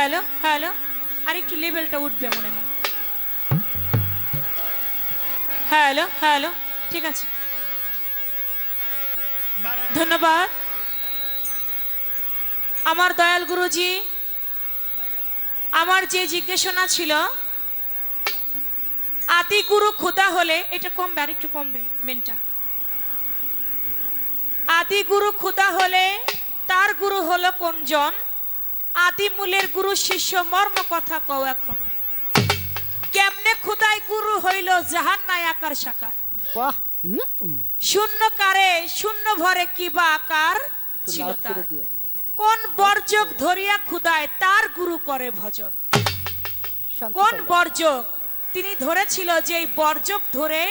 Hello hello, আর একটু লেভেলটা উঠবে মনে হয়। হ্যালো হ্যালো, ঠিক আছে, ধন্যবাদ। আমার দয়াল গুরুজি, আমার যে জিজ্ঞাসা ছিল, আদি গুরু খোদা হলে, এটা কমবে, আর একটু কমবে মেনটা। আদি গুরু খোদা হলে তার গুরু হলো কোনজন? আদি মূলের গুরু শিষ্য মর্ম কথা কও এখন। কেমনে খোদাই গুরু হইল জাহান নাই আকার সাকার? বাহ, শূন্য কারে শূন্য ভরে কিবা আকার ছিল তার। কোন বর্জক ধরিয়া খুদায় তার গুরু করে ভজন? কোন বর্জক তিনি ধরেছিল, যে এই বর্জক ধরে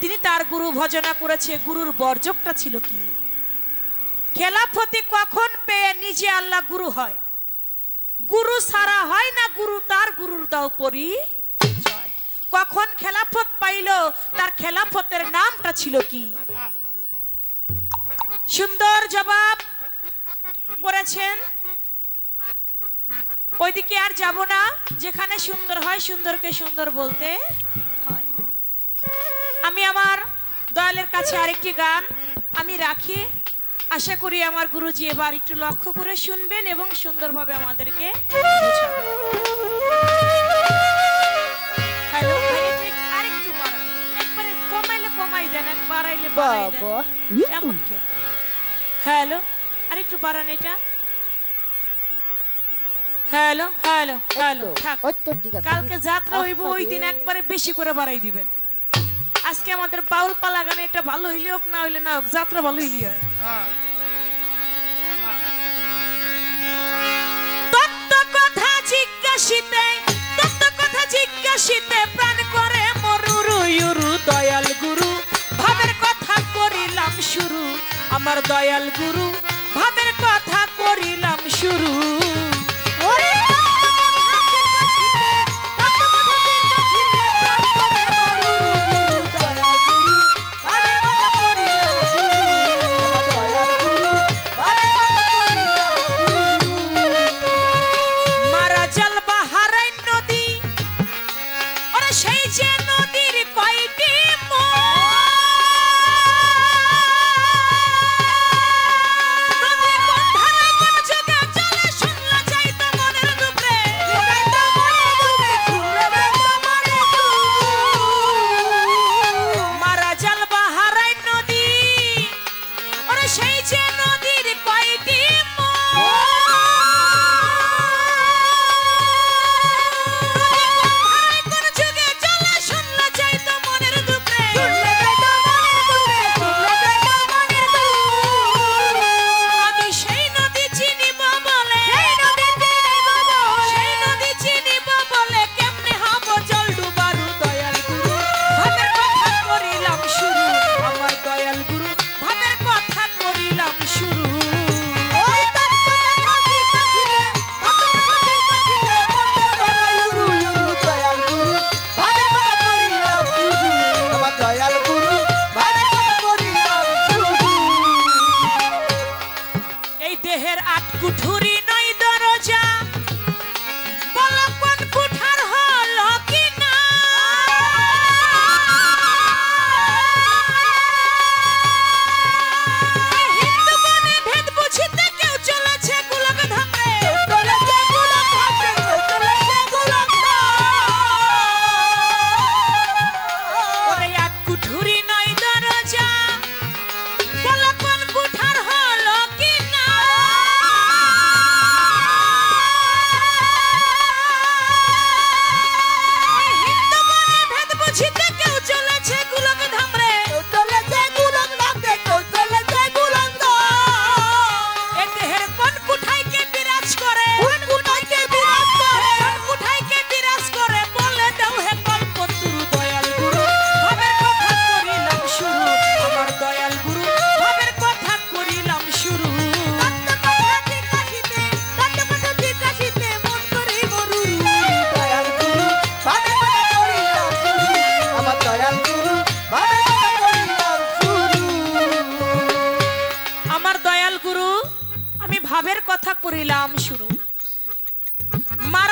তিনি তার গুরু ভজনা করেছে। গুরুর বর্জকটা ছিল কি? খেলাফতি কখন পেয়ে নিজে আল্লাহ গুরু হয়? গুরু সারা হয় না গুরু, তার গুরুর দাও পরিচয়। কখন খেলাফত পাইল, তার খেলাফতের নামটা ছিল কি? সুন্দর জবাব করেছেন। ওইদিকে আর যাব না, যেখানে সুন্দর হয় সুন্দরকে সুন্দর বলতে হয়। আমি আমার দয়ালের কাছে আরেকটি গান আমি রাখি। আশা করি আমার গুরুজি এবার একটু লক্ষ্য করে শুনবেন এবং সুন্দরভাবে আমাদেরকে বোঝাবেন। হ্যালো, আরেকটু বাড়ান, একবারে কমাইলে কমাই দেন, এক বাড়াইলে বাড়াই দেন, এমন কে? হ্যালো, আরেকটু বাড়ান এটা। হ্যালো হ্যালো হ্যালো, থাক। কালকে যাত্রা হইব, ওই দিন একবারে বেশি করে বাড়াই দিবেন। আজকে আমাদের বাউল পালা গানে এটা ভালো হইলে হোক, না হইলে না হোক, যাত্রা ভালো হইলে হয়। তত্ত্ব কথা জিজ্ঞাসিতে, তত্ত্ব কথা জিজ্ঞাসিতে প্রাণ করে মরুরু ইউরু। দয়াল গুরু ভাবের কথা করিলাম শুরু, আমার দয়াল গুরু ভাবের কথা করিলাম শুরু।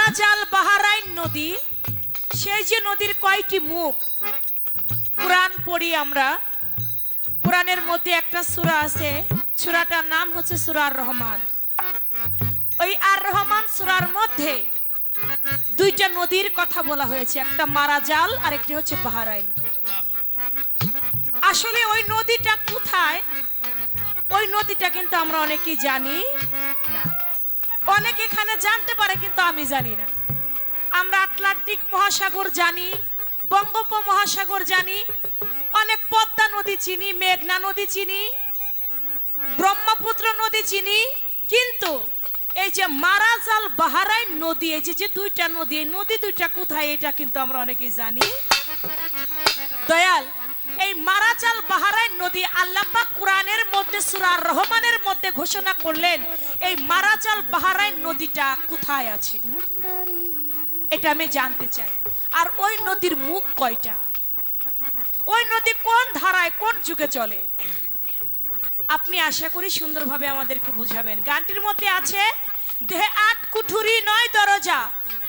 মারাজাল বাহারাইন নদী, সেই যে নদীর কয়টি মুখ। কুরআন পড়ি আমরা, কুরআনের মধ্যে একটা সূরা আছে, সূরাটার নাম হচ্ছে সূরা আর রহমান। ওই আর রহমান সূরার মধ্যে দুইটা নদীর কথা বলা হয়েছে, একটা মারাজাল আর একটি হচ্ছে বাহারাইন। আসলে ওই নদীটা কোথায়, ওই নদীটা কিন্তু আমরা অনেকেই জানি না। অনেক এখানে জানতে পারে কিন্তু আমি জানি না। আমরা আটলান্টিক মহাসাগর জানি, বঙ্গোপমহাসাগর জানি, অনেক পদ্মা নদী চিনি, মেঘনা নদী চিনি, ব্রহ্মপুত্র নদী চিনি, কিন্তু এই যে মারাজাল বাহারাইন নদী, এই যে দুইটা নদী, এই নদী দুইটা কোথায় এটা কিন্তু আমরা অনেকেই জানি। দয়াল, এই মারাজাল বাহারাইন নদী আল্লাহ পাক কুরআনের মধ্যে সূরা আর রহমানের মধ্যে ঘোষণা করলেন এই মারাজাল বাহারাইন নদীটা কোথায় আছে, এটা আমি জানতে চাই। আর ওই নদীর মুখ কয়টা, ওই নদী কোন ধারায় কোন যুগে চলে, আপনি আশা করি সুন্দরভাবে আমাদেরকে বুঝাবেন। গানটির মধ্যে আছে, দেহে 8 কুঠুরি 9 দরজা,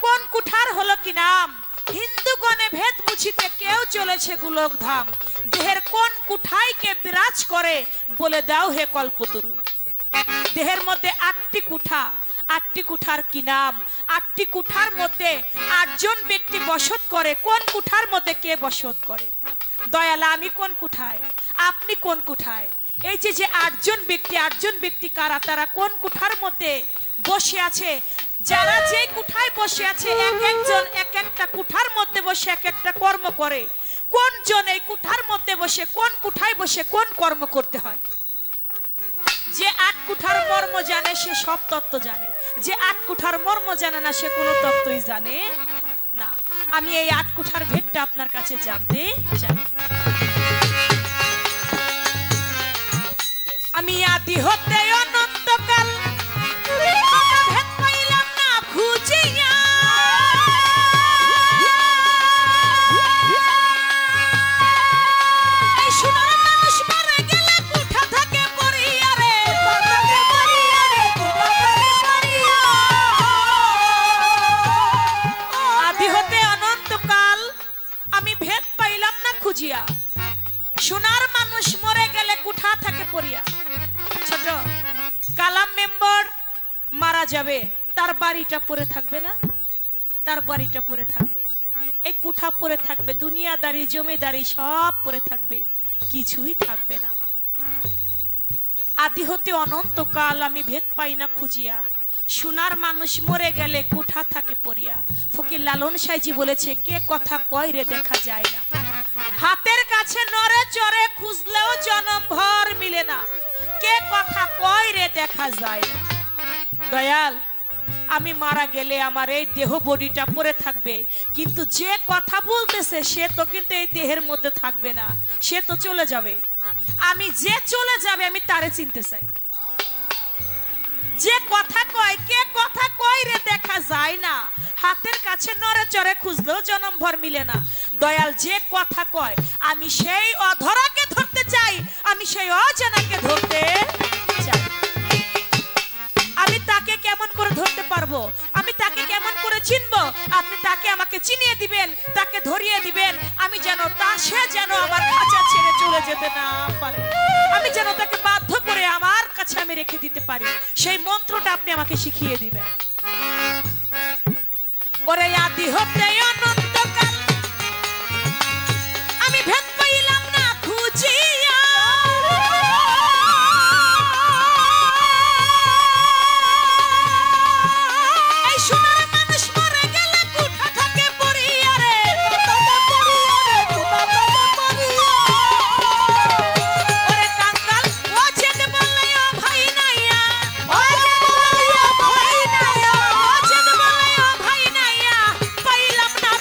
কোন কুঠার হলো কি নাম, হিন্দুগণে ভেদ মুছিতে কেউ চলেছে গোলক ধাম, দেহের কোন কুঠায় কে বিরাজ করে বলে দাও হে কল্পতরু। দেহের মধ্যে 8টি কুঠা, 8টি কুঠার কি নাম, 8টি কুঠার মধ্যে 8 জন ব্যক্তি বসত করে, কোন কুঠার মধ্যে কে বসত করে। দয়ালা, আমি কোন কুঠায়, আপনি কোন কুঠায়, এই যে 8 জন ব্যক্তি, 8 জন ব্যক্তি কারা, তারা কোন কুঠার মধ্যে বসে আছে। যারা যে কুঠায় বসে আছে, এক একজন এক একটা কুঠার মধ্যে বসে এক একটা কর্ম করে। কোন জন এই কুঠার মধ্যে বসে কোন কুঠায় বসে কোন কর্ম করতে হয়। যে 8 কুঠার মর্ম জানে সে সব তত্ত্ব জানে, যে 8 কুঠার মর্ম জানে না সে কোনো তত্ত্বই জানে না। আমি এই 8 কুঠার ভেদটা আপনার কাছে জানতে চাই। আমি আদি হতে অনন্তকাল ভেদ পাইলাম না খুঁজিয়া, এই সোনার মানুষ মরে গেলে কুঠা থাকে পড়িয়া রে, আদি হতে অনন্তকাল আমি ভেদ পাইলাম না খুঁজিয়া, সোনার মানুষ মরে গেলে কুঠা থাকে পড়িয়া। ছোট কালাম মেম্বার মারা যাবে, তার বাড়িটা পড়ে থাকবে না, তার বাড়িটা পড়ে থাকবে, এই কুঠা পড়ে থাকবে, দুনিয়াদারি জমিদারি সব পড়ে থাকবে, কিছুই থাকবে না। আদি হতে অনন্তকাল আমি ভেদ পাই না খুঁজিয়া, সোনার মানুষ মরে গেলে কুঠা থাকে পড়িয়া। ফকির লালন সাইজি বলেছে, কে কথা কয় রে দেখা যায় না, হাতের কাছে নরে চরে খুঁজলেও জনম ভর মিলে না, কে কথা কয় রে দেখা যায় না। দয়াল, আমি মারা গেলে আমার এই দেহ বডিটা পড়ে থাকবে, কিন্তু যে কথা বলতেছে সে তো কিন্তু এই দেহের মধ্যে থাকবে না, সে তো চলে যাবে। আমি যে চলে যাবে আমি তারে চিনতে চাই। যে কথা কয়, কে কথা কয় রে দেখা যায় না, হাতের কাছে নরে চরে খুঁজলেও জনম ভর মিলে না। দয়াল, যে কথা কয় আমি সেই অধরাকে ধরতে চাই, আমি সেই অজানাকে ধরতে চাই। আমি তাকে কেমন করে ধরতে পারবো, আমি তাকে কেমন করে চিনবো, আপনি তাকে আমাকে চিনিয়ে দিবেন, তাকে ধরিয়ে দিবেন, আমি যেন সে যেন আমার খাঁচা ছেড়ে চলে যেতে না পারে, আমি যেন তাকে বাধ্য করে আমার কাছে আমি রেখে দিতে পারি, সেই মন্ত্রটা আপনি আমাকে শিখিয়ে দিবেন। ওরে আদি হতে অনন্তকাল আমি ভেদ পাইলাম না খুঁজিয়া, এই সোনার মানুষ মরে গেলে কুঠা থাকে পড়িয়া রে, ওরে কাঙ্গাল ও যেতে বললে ও ভাই নাইয়া, ও যেতে বললে ও ভাই নাইয়া, ও যেতে বললে ও ভাই নাইয়া, পাইলাম না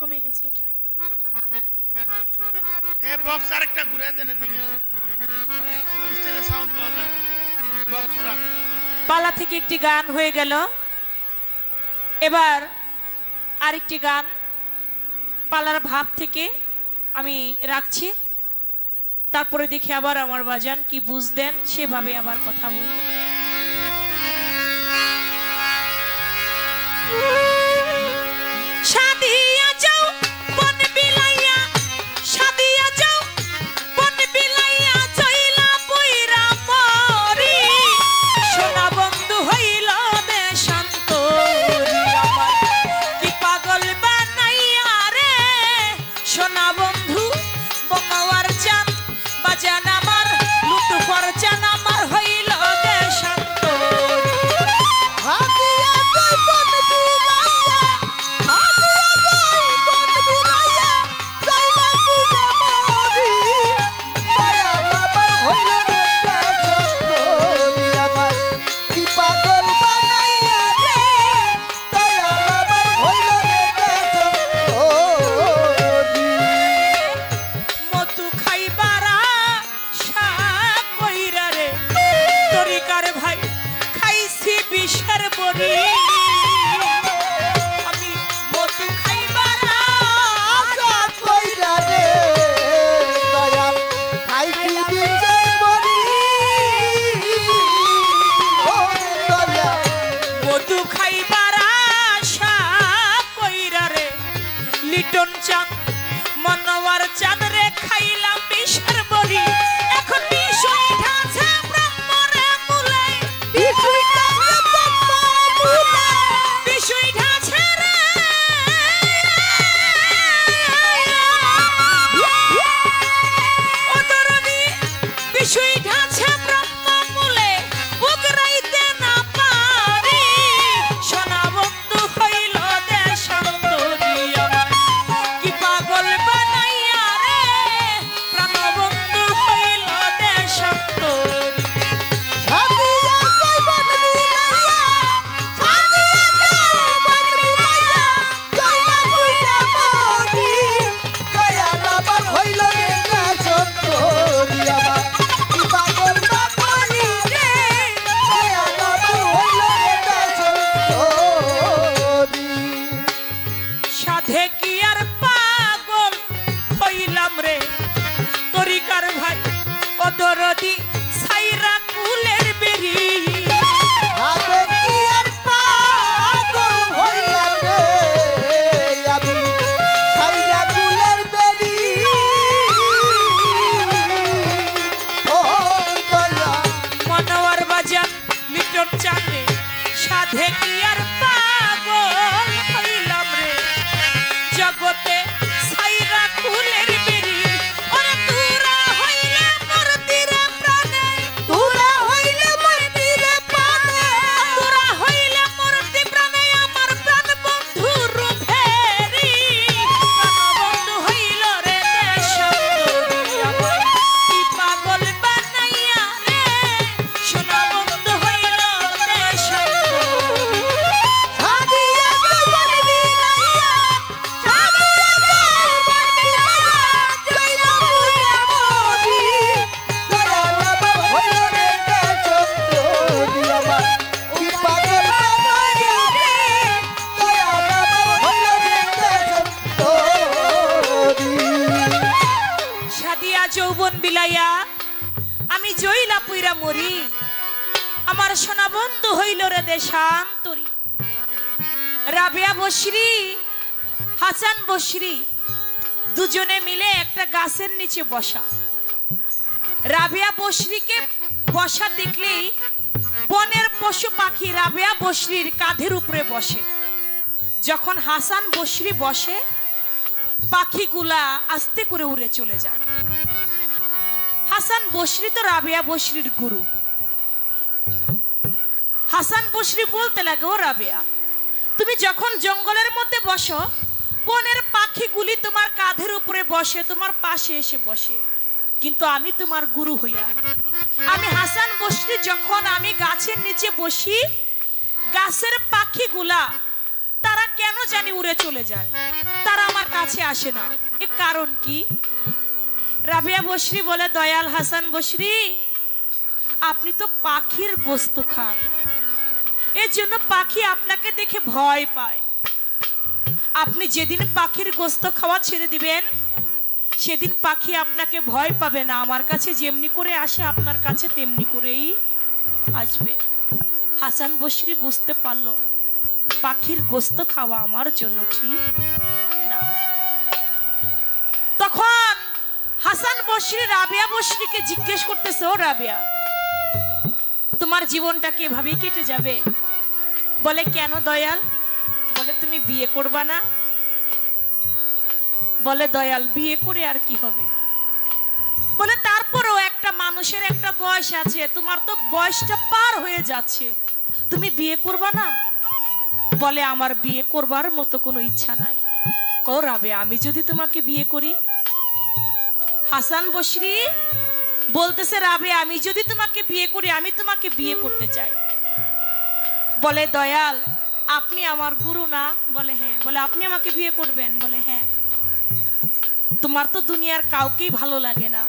কমে গেছে এটা। এ বক্স আরেকটা ঘুরে দেন এদিকে, স্টেজে সাউন্ড পাওয়া যায়, বক্স ঘুরান। পালা থেকে একটি গান হয়ে গেল, এবার আরেকটি গান পালার ভাব থেকে আমি রাখছি, তারপরে দেখি আবার আমার বাজান কি বুঝ দেন, সেভাবে আবার কথা বলবো। সাদিয়া যাও বন বিলাইয়া, সাদিয়া যাও বন বিলাইয়া, জইলা বইরা মরি, সোনা বন্ধু হইল দেশান্তরি, আমার কি পাগল বানাইয়া রে, সোনা বন্ধু বঙ্গাওয়ার জান বাজান আমার, লুৎফর জান আমার হইল দেশান্তরি। হাদিয়া কই বন বিলাইয়া, হাদিয়া কই বন বিলাইয়া, যাইলা বুঝা মরি, দয়া বাবার হইল রে দেশান্তরি, আমার কি পাগল বানাইয়া রে, দয়া বাবার হইল রে দেশান্তরি। মধু খাইবার আশা কইরা রে, তরিকার ভাই খাইছি বিষের বড়ি, আমি মধু খাইবার আশা কইরা রে দয়াল খাইছি বিষের বড়ি, ও দয়াল মধু খাইবার আশা কইরা রে, লিটন চাঁদ মনোয়ার চাঁদ রে, খাইলাম বিষের বড়ি, এখন বিষ উঠাছে ব্রহ্মরে মূলে, বিষ উঠাছে ব্রহ্মমূলে, বিষ উঠাছে রে, ও দরদি বিষ উঠাছে ব্রহ্মমূলে, উগরাইতে না পারি, সোনা বন্ধু হইল দেশান্তরি, আমার কি পাগল বানাইয়া রে, প্রাণ বন্ধু হইল দেশান্তরি। হাদিয়া কই বন বিলাইয়া, হাদিয়া কই বন বিলাইয়া, যাইলা বুঝা মরি, দয়া বাবার হইল রে দেশান্তরি, আমার কি পাগল বানাই রে, দয়া বাবার হইল রে দেশান্তরি। সাধে কি আর পাগল হইলাম রে, তরিকার ভাই ও দরদি সাইরা কুলের বেরি, আবে কি আর পাগল হইলাম রে, আমি ছাইরা কুলের বেরি, ও দয়া মনোয়ার বাজান লিটন চাঁদ রে, সাধে কি আর পাগল হইলাম রে, জগতে সাইরা কুলের বেরি, ওরে তুরা হইলে মোর তীরে প্রাণে, তোরা হইলে মরতি রে পানে, তোরা হইলে মরতি প্রাণে, আমার প্রাণ বন্ধু রূপেরি, প্রাণ বন্ধু হইল রে দেশান্তরি, আমার কি পাগল বানাইয়া রে, সোনা বন্ধু হইল দেশান্তরি। হাদিয়া কই বন বিলাইয়া, হাদিয়া কই বন বিলাইয়া, যাইলা বুঝা মরি, দয়া বাবার হইল রে দেশান্তরি, আমার কি পাগল বানাইয়া রে, দয়া বাবার হইল রে দেশান্তরি। সাদিয়া যৌবন বিলাইয়া, আমি জইলা পুইরা মরি, আমার সোনা বন্ধু হইল রে দেশান্তরি। রাবিয়া বসরি, হাসান বসরি দুজনে মিলে একটা গাছের নিচে বসা। রাবিয়া বসরিকে বসা দেখলেই বনের পশু পাখি রাবিয়া বসরির কাঁধের উপরে বসে। যখন হাসান বসরি বসে, পাখিগুলা আস্তে করে উড়ে চলে যায়। হাসান বসরি তো রাবিয়া বসরির গুরু। হাসান বসরি বলতে লাগে, ও রাবিয়া, তুমি যখন জঙ্গলের মধ্যে বসো, বনের পাখিগুলি তোমার কাঁধের উপরে বসে, তোমার পাশে এসে বসে, কিন্তু আমি তোমার গুরু হইয়া, আমি হাসান বসরি যখন আমি গাছের নিচে বসি, গাছের পাখিগুলা তারা কেন জানি উড়ে চলে যায়, তারা আমার কাছে আসে না। এ কারণ কি? রাবেয়া বসরি বলে, দয়াল হাসান বসরি, আপনি তো পাখির গোস্ত খান, এর জন্য পাখি আপনাকে দেখে ভয় পায়। আপনি যেদিন পাখির গোস্ত খাওয়া ছেড়ে দিবেন, সেদিন পাখি আপনাকে ভয় পাবে না, আমার কাছে যেমনি করে আসে আপনার কাছে তেমনি করেই আসবে। হাসান বসরি বুঝতে পারলো পাখির গোস্ত খাওয়া আমার জন্য ঠিক না। তখন হাসান বসরি রাবেয়া বসরিকে জিজ্ঞেস করতেছে, ও রাবেয়া, তোমার জীবনটা কি এভাবেই কেটে যাবে? বলে, কেন দয়াল? বলে, তুমি বিয়ে করবা না? বলে, দয়াল বিয়ে করে আর কি হবে? বলে, তারপরও একটা মানুষের একটা বয়স আছে, তোমার তো বয়সটা পার হয়ে যাচ্ছে, তুমি বিয়ে করবা না? বলে, আমার বিয়ে করবার মতো কোনো ইচ্ছা নাই। কও রাবে, আমি যদি তোমাকে বিয়ে করি? হাসান বসরি বলতেছে, রাবে, আমি যদি তোমাকে বিয়ে করি, আমি তোমাকে বিয়ে করতে চাই। বলে, দয়াল আপনি আমার গুরু না? বলে, হ্যাঁ। বলে, আপনি আমাকে বিয়ে করবেন? বলে, হ্যাঁ। তোমার তো দুনিয়ার কাউকেই ভালো লাগে না,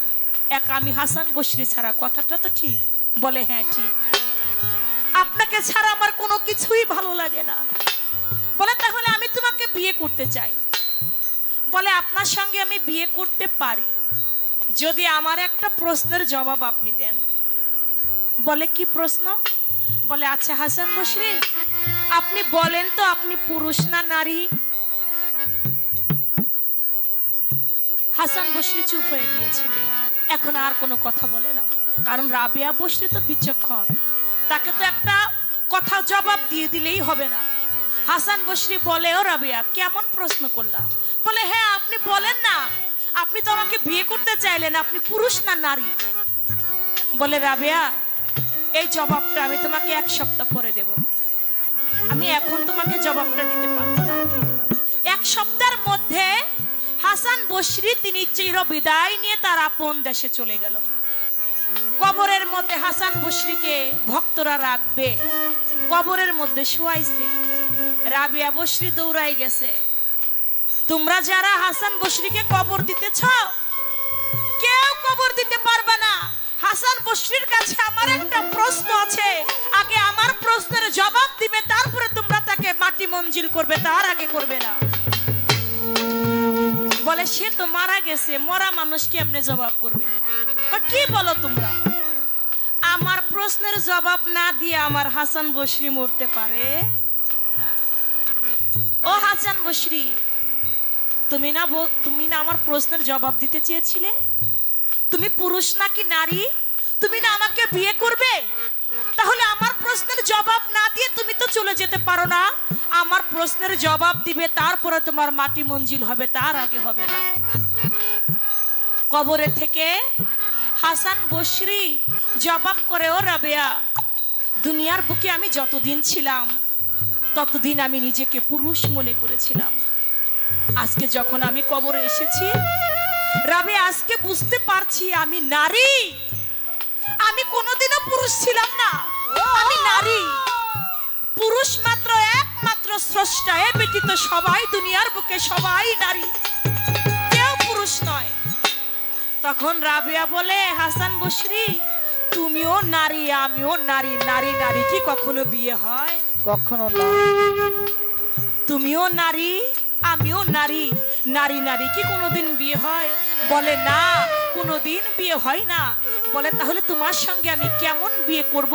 এক আমি হাসান বসরি ছাড়া, কথাটা তো ঠিক? বলে, হ্যাঁ ঠিক। আপনাকে ছাড়া আমার কোনো কিছুই ভালো লাগে না। বলে, তাহলে আমি তোমাকে বিয়ে করতে চাই। বলে, আপনার সঙ্গে আমি বিয়ে করতে পারি যদি আমার একটা প্রশ্নের জবাব আপনি দেন। বলে, কি প্রশ্ন? বলে, আচ্ছা হাসান বসরি, আপনি বলেন তো আপনি পুরুষ না নারী? হাসান বসরি চুপ হয়ে গিয়েছে, এখন আর কোনো কথা বলে না, কারণ রাবেয়া বসরি তো বিচক্ষণ, তাকে তো একটা কথা জবাব দিয়ে দিলেই হবে না। হাসান বসরি বলে, ও রাবেয়া, কেমন প্রশ্ন করলা? বলে, হ্যাঁ আপনি বলেন না, আপনি তো আমাকে বিয়ে করতে চাইলেন, আপনি পুরুষ না নারী? বলে, রাবেয়া, এই জবাবটা আমি তোমাকে 1 সপ্তাহ পরে দেব, আমি এখন তোমাকে জবাবটা দিতে পারবো না। 1 সপ্তাহের মধ্যে হাসান বসরি তিনি চির বিদায় নিয়ে তার আপন দেশে চলে গেল। কবরের মধ্যে হাসান বসরিকে ভক্তরা রাখবে, কবরের মধ্যে শোয়াইছে। রাবেয়া বসরি দৌড়াই গেছে, তোমরা যারা হাসান বসরিকে কবর দিতেছ, কেউ কবর দিতে পারবে না। হাসান বসরির কাছে আমার একটা প্রশ্ন আছে, আগে আমার প্রশ্নের জবাব দিবে, তারপরে তোমরা তাকে মাটি মঞ্জিল করবে, তার আগে করবে না। বলে, সে তো মারা গেছে, মরা মানুষ কেমনে জবাব করবে? কি বলো তোমরা? আমার প্রশ্নের জবাব না দিয়ে আমার হাসান বসরি মরতে পারে? ও হাসান বসরি, তুমি না আমার প্রশ্নের জবাব দিতে চেয়েছিলে? তুমি পুরুষ নাকি নারী? তুমি না আমাকে বিয়ে করবে? তাহলে আমার প্রশ্নের জবাব না দিয়ে তুমি তো চলে যেতে পারো না? আমার প্রশ্নের জবাব দিবে, তারপরে তোমার মাটি মঞ্জিল হবে, তার আগে হবে না। কবরে থেকে হাসান বসরি জবাব করে, ও রাবেয়া, দুনিয়ার বুকে আমি যতদিন ছিলাম ততদিন আমি নিজেকে পুরুষ মনে করেছিলাম, আজকে যখন আমি কবরে এসেছি রাবেয়া, আজকে বুঝতে পারছি আমি নারী। আমি কোনোদিনও পুরুষ ছিলাম না, আমি নারী। পুরুষ মাত্র একমাত্র স্রষ্টা, এ ব্যতীত সবাই দুনিয়ার বুকে সবাই নারী, কেউ পুরুষ নয়। তখন রাবেয়া বলে, হাসান বসরি, তুমিও নারী আমিও নারী, নারী নারী কি কখনো বিয়ে হয়? কখনো না। তুমিও নারী আমিও নারী, নারী নারী কি কোনোদিন বিয়ে হয়? বলে, না, কোনোদিন বিয়ে হয় না। বলে, তাহলে তোমার সঙ্গে আমি কেমন বিয়ে করব?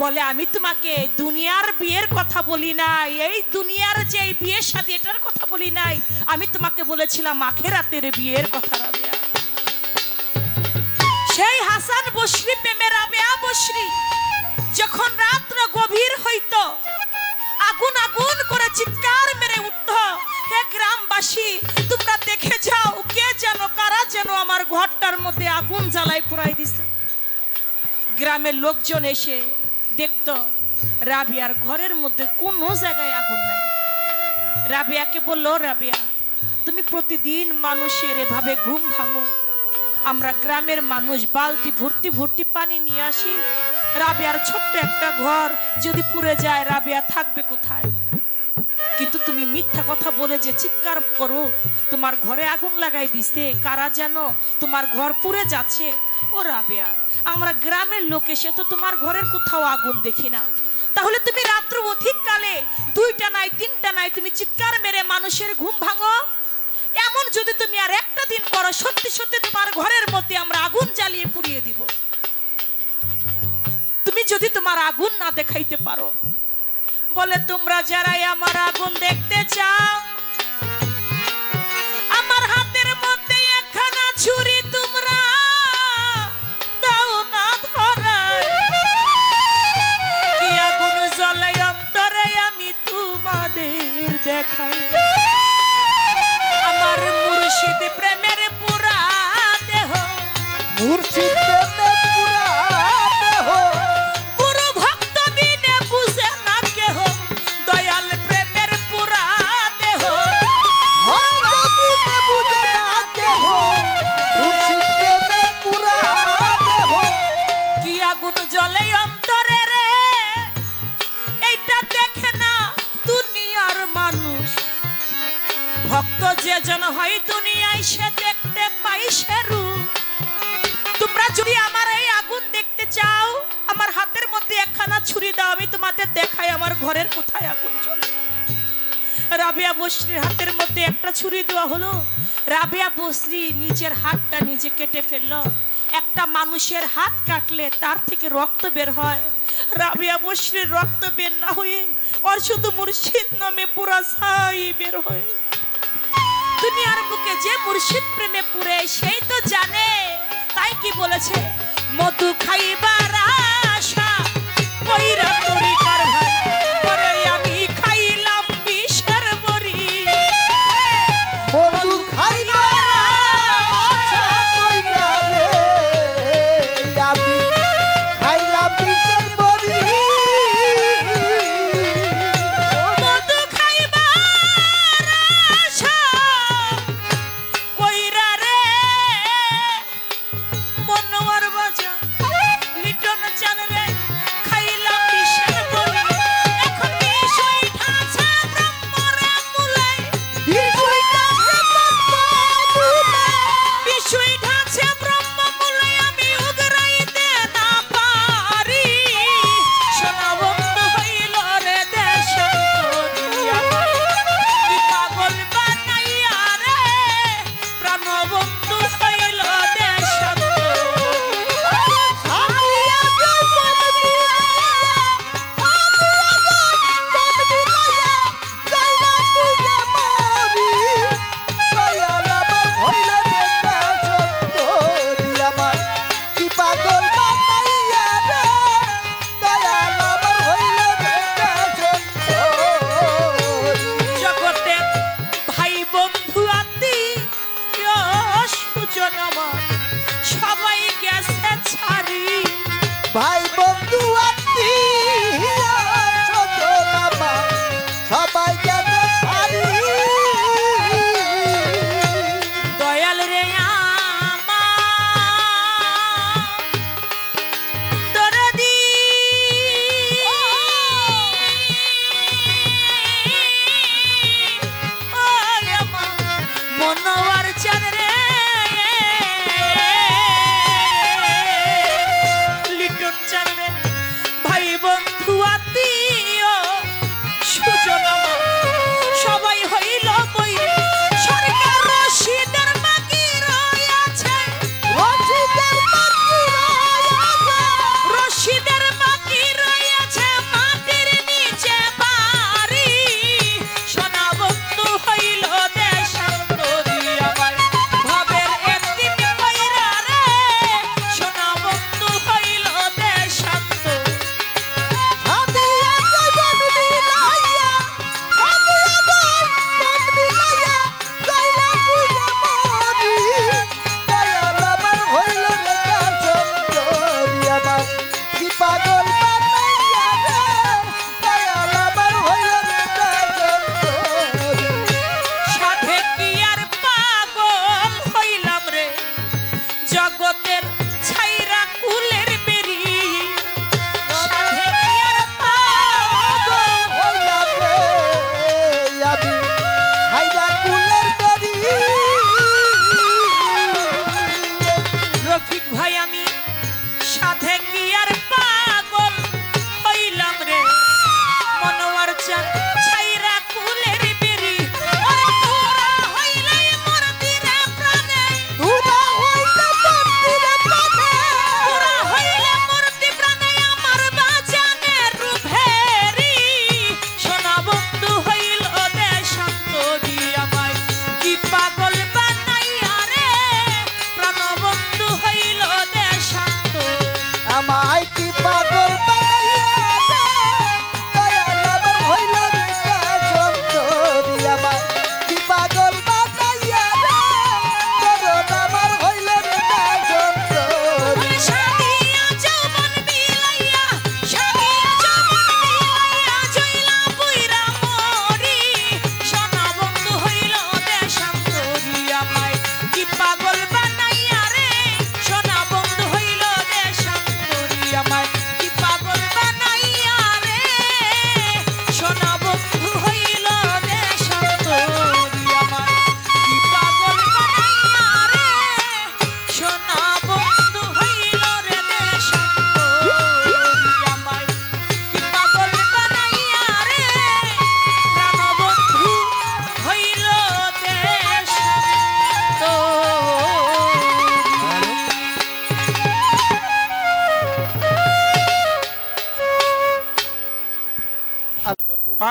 বলে, আমি তোমাকে দুনিয়ার বিয়ের কথা বলি নাই, এই দুনিয়ার যে বিয়ের সাথে এটার কথা বলি নাই, আমি তোমাকে বলেছিলাম আখিরাতের বিয়ের কথা। রাবেয়া, সেই হাসান বসরি প্রেমে রাবেয়া বসরি যখন রাত্র গভীর হইত, আগুন আগুন করে চিৎকার মেরে উঠত, হে গ্রামবাসী তোমরা দেখে যাও, কে যেন কারা যেন আমার ঘরটার মধ্যে আগুন জ্বালাই পুরাই দিছে। গ্রামের লোকজন এসে দেখতো রাবেয়ার ঘরের মধ্যে কোনো জায়গায় আগুন নাই। রাবেয়াকে বলল, রাবেয়া, তুমি প্রতিদিন মানুষের এভাবে ঘুম ভাঙো, আমরা গ্রামের মানুষ বালতি ভর্তি ভর্তি পানি নিয়ে আসি, রাবেয়ার ছোট্ট একটা ঘর যদি পুড়ে যায় রাবেয়া থাকবে কোথায়? কিন্তু তুমি মিথ্যা কথা বলে যে চিৎকার করো তোমার ঘরে আগুন লাগাই দিছে, কারা যেন তোমার ঘর পুড়ে যাচ্ছে। ও রাবেয়া, আমরা গ্রামের লোক এসে তো তোমার ঘরের কোথাও আগুন দেখি না, তাহলে তুমি রাত্র অধিক কালে 2টা নাই 3টা নাই তুমি চিৎকার মেরে মানুষের ঘুম ভাঙো? এমন যদি তুমি আর একটা দিন করো, সত্যি সত্যি তোমার ঘরের মধ্যে আমরা আগুন জ্বালিয়ে পুড়িয়ে দিব। তুমি যদি তোমার আগুন না দেখাইতে পারো, বলে তোমরা যারাই আমার আগুন দেখতে চাও, আমার হাতের মধ্যে একখানা ছুরি তোমরা দাও না ধরায়, কি আগুন জ্বলে অন্তরে আমি তোমাদের দেখাই। আমার মুর্শিদ প্রেমের পুরা দেহ, মুর্শিদ প্রেমের পুরা দেহ, গুরু ভক্ত বিনে বুঝে না কেহ, দয়াল প্রেমের পুরা দেহ, ভক্ত বিনে বুঝে না কেহ, মুর্শিদ প্রেমের পুরা দেহ। কি আগুন জ্বলে অন্তরে রে, এইটা দেখে না দুনিয়ার মানুষ। ভক্ত যে জন হয় দুনিয়ায় সে দেখতে পাই সে রূপ। তোমরা যদি আমার এই আগুন দেখতে চাও, আমার হাতের মধ্যে একখানা ছুরি দাও, আমি তোমাদের দেখাই আমার ঘরের কোথায় আগুন জ্বলে। রাবেয়া বসরির হাতের মধ্যে একটা ছুরি দেওয়া হলো। রাবেয়া বসরি নিজের হাতটা নিজে কেটে ফেললো। একটা মানুষের হাত কাটলে তার থেকে রক্ত বের হয়, রাবেয়া বসরির রক্ত বের না হয়ে ওর শুধু মুর্শিদ নামে পুরা ছাই বের হয়। দুনিয়ার বুকে যে মুর্শিদ প্রেমে পুরে সেই তো জানে। তাই কি বলেছে, মধু খাইবার আশা কইরা তরিকার ভাই, পরে আমি খাইলাম বিষের বড়ি। মধু খাইবার আশা কইরা রে, আমি খাইলাম বিষের বড়ি। মধু খাইবার আশা কইরা রে, মনোয়ার বাজা লিটন চান রে, খাইলাম বিষ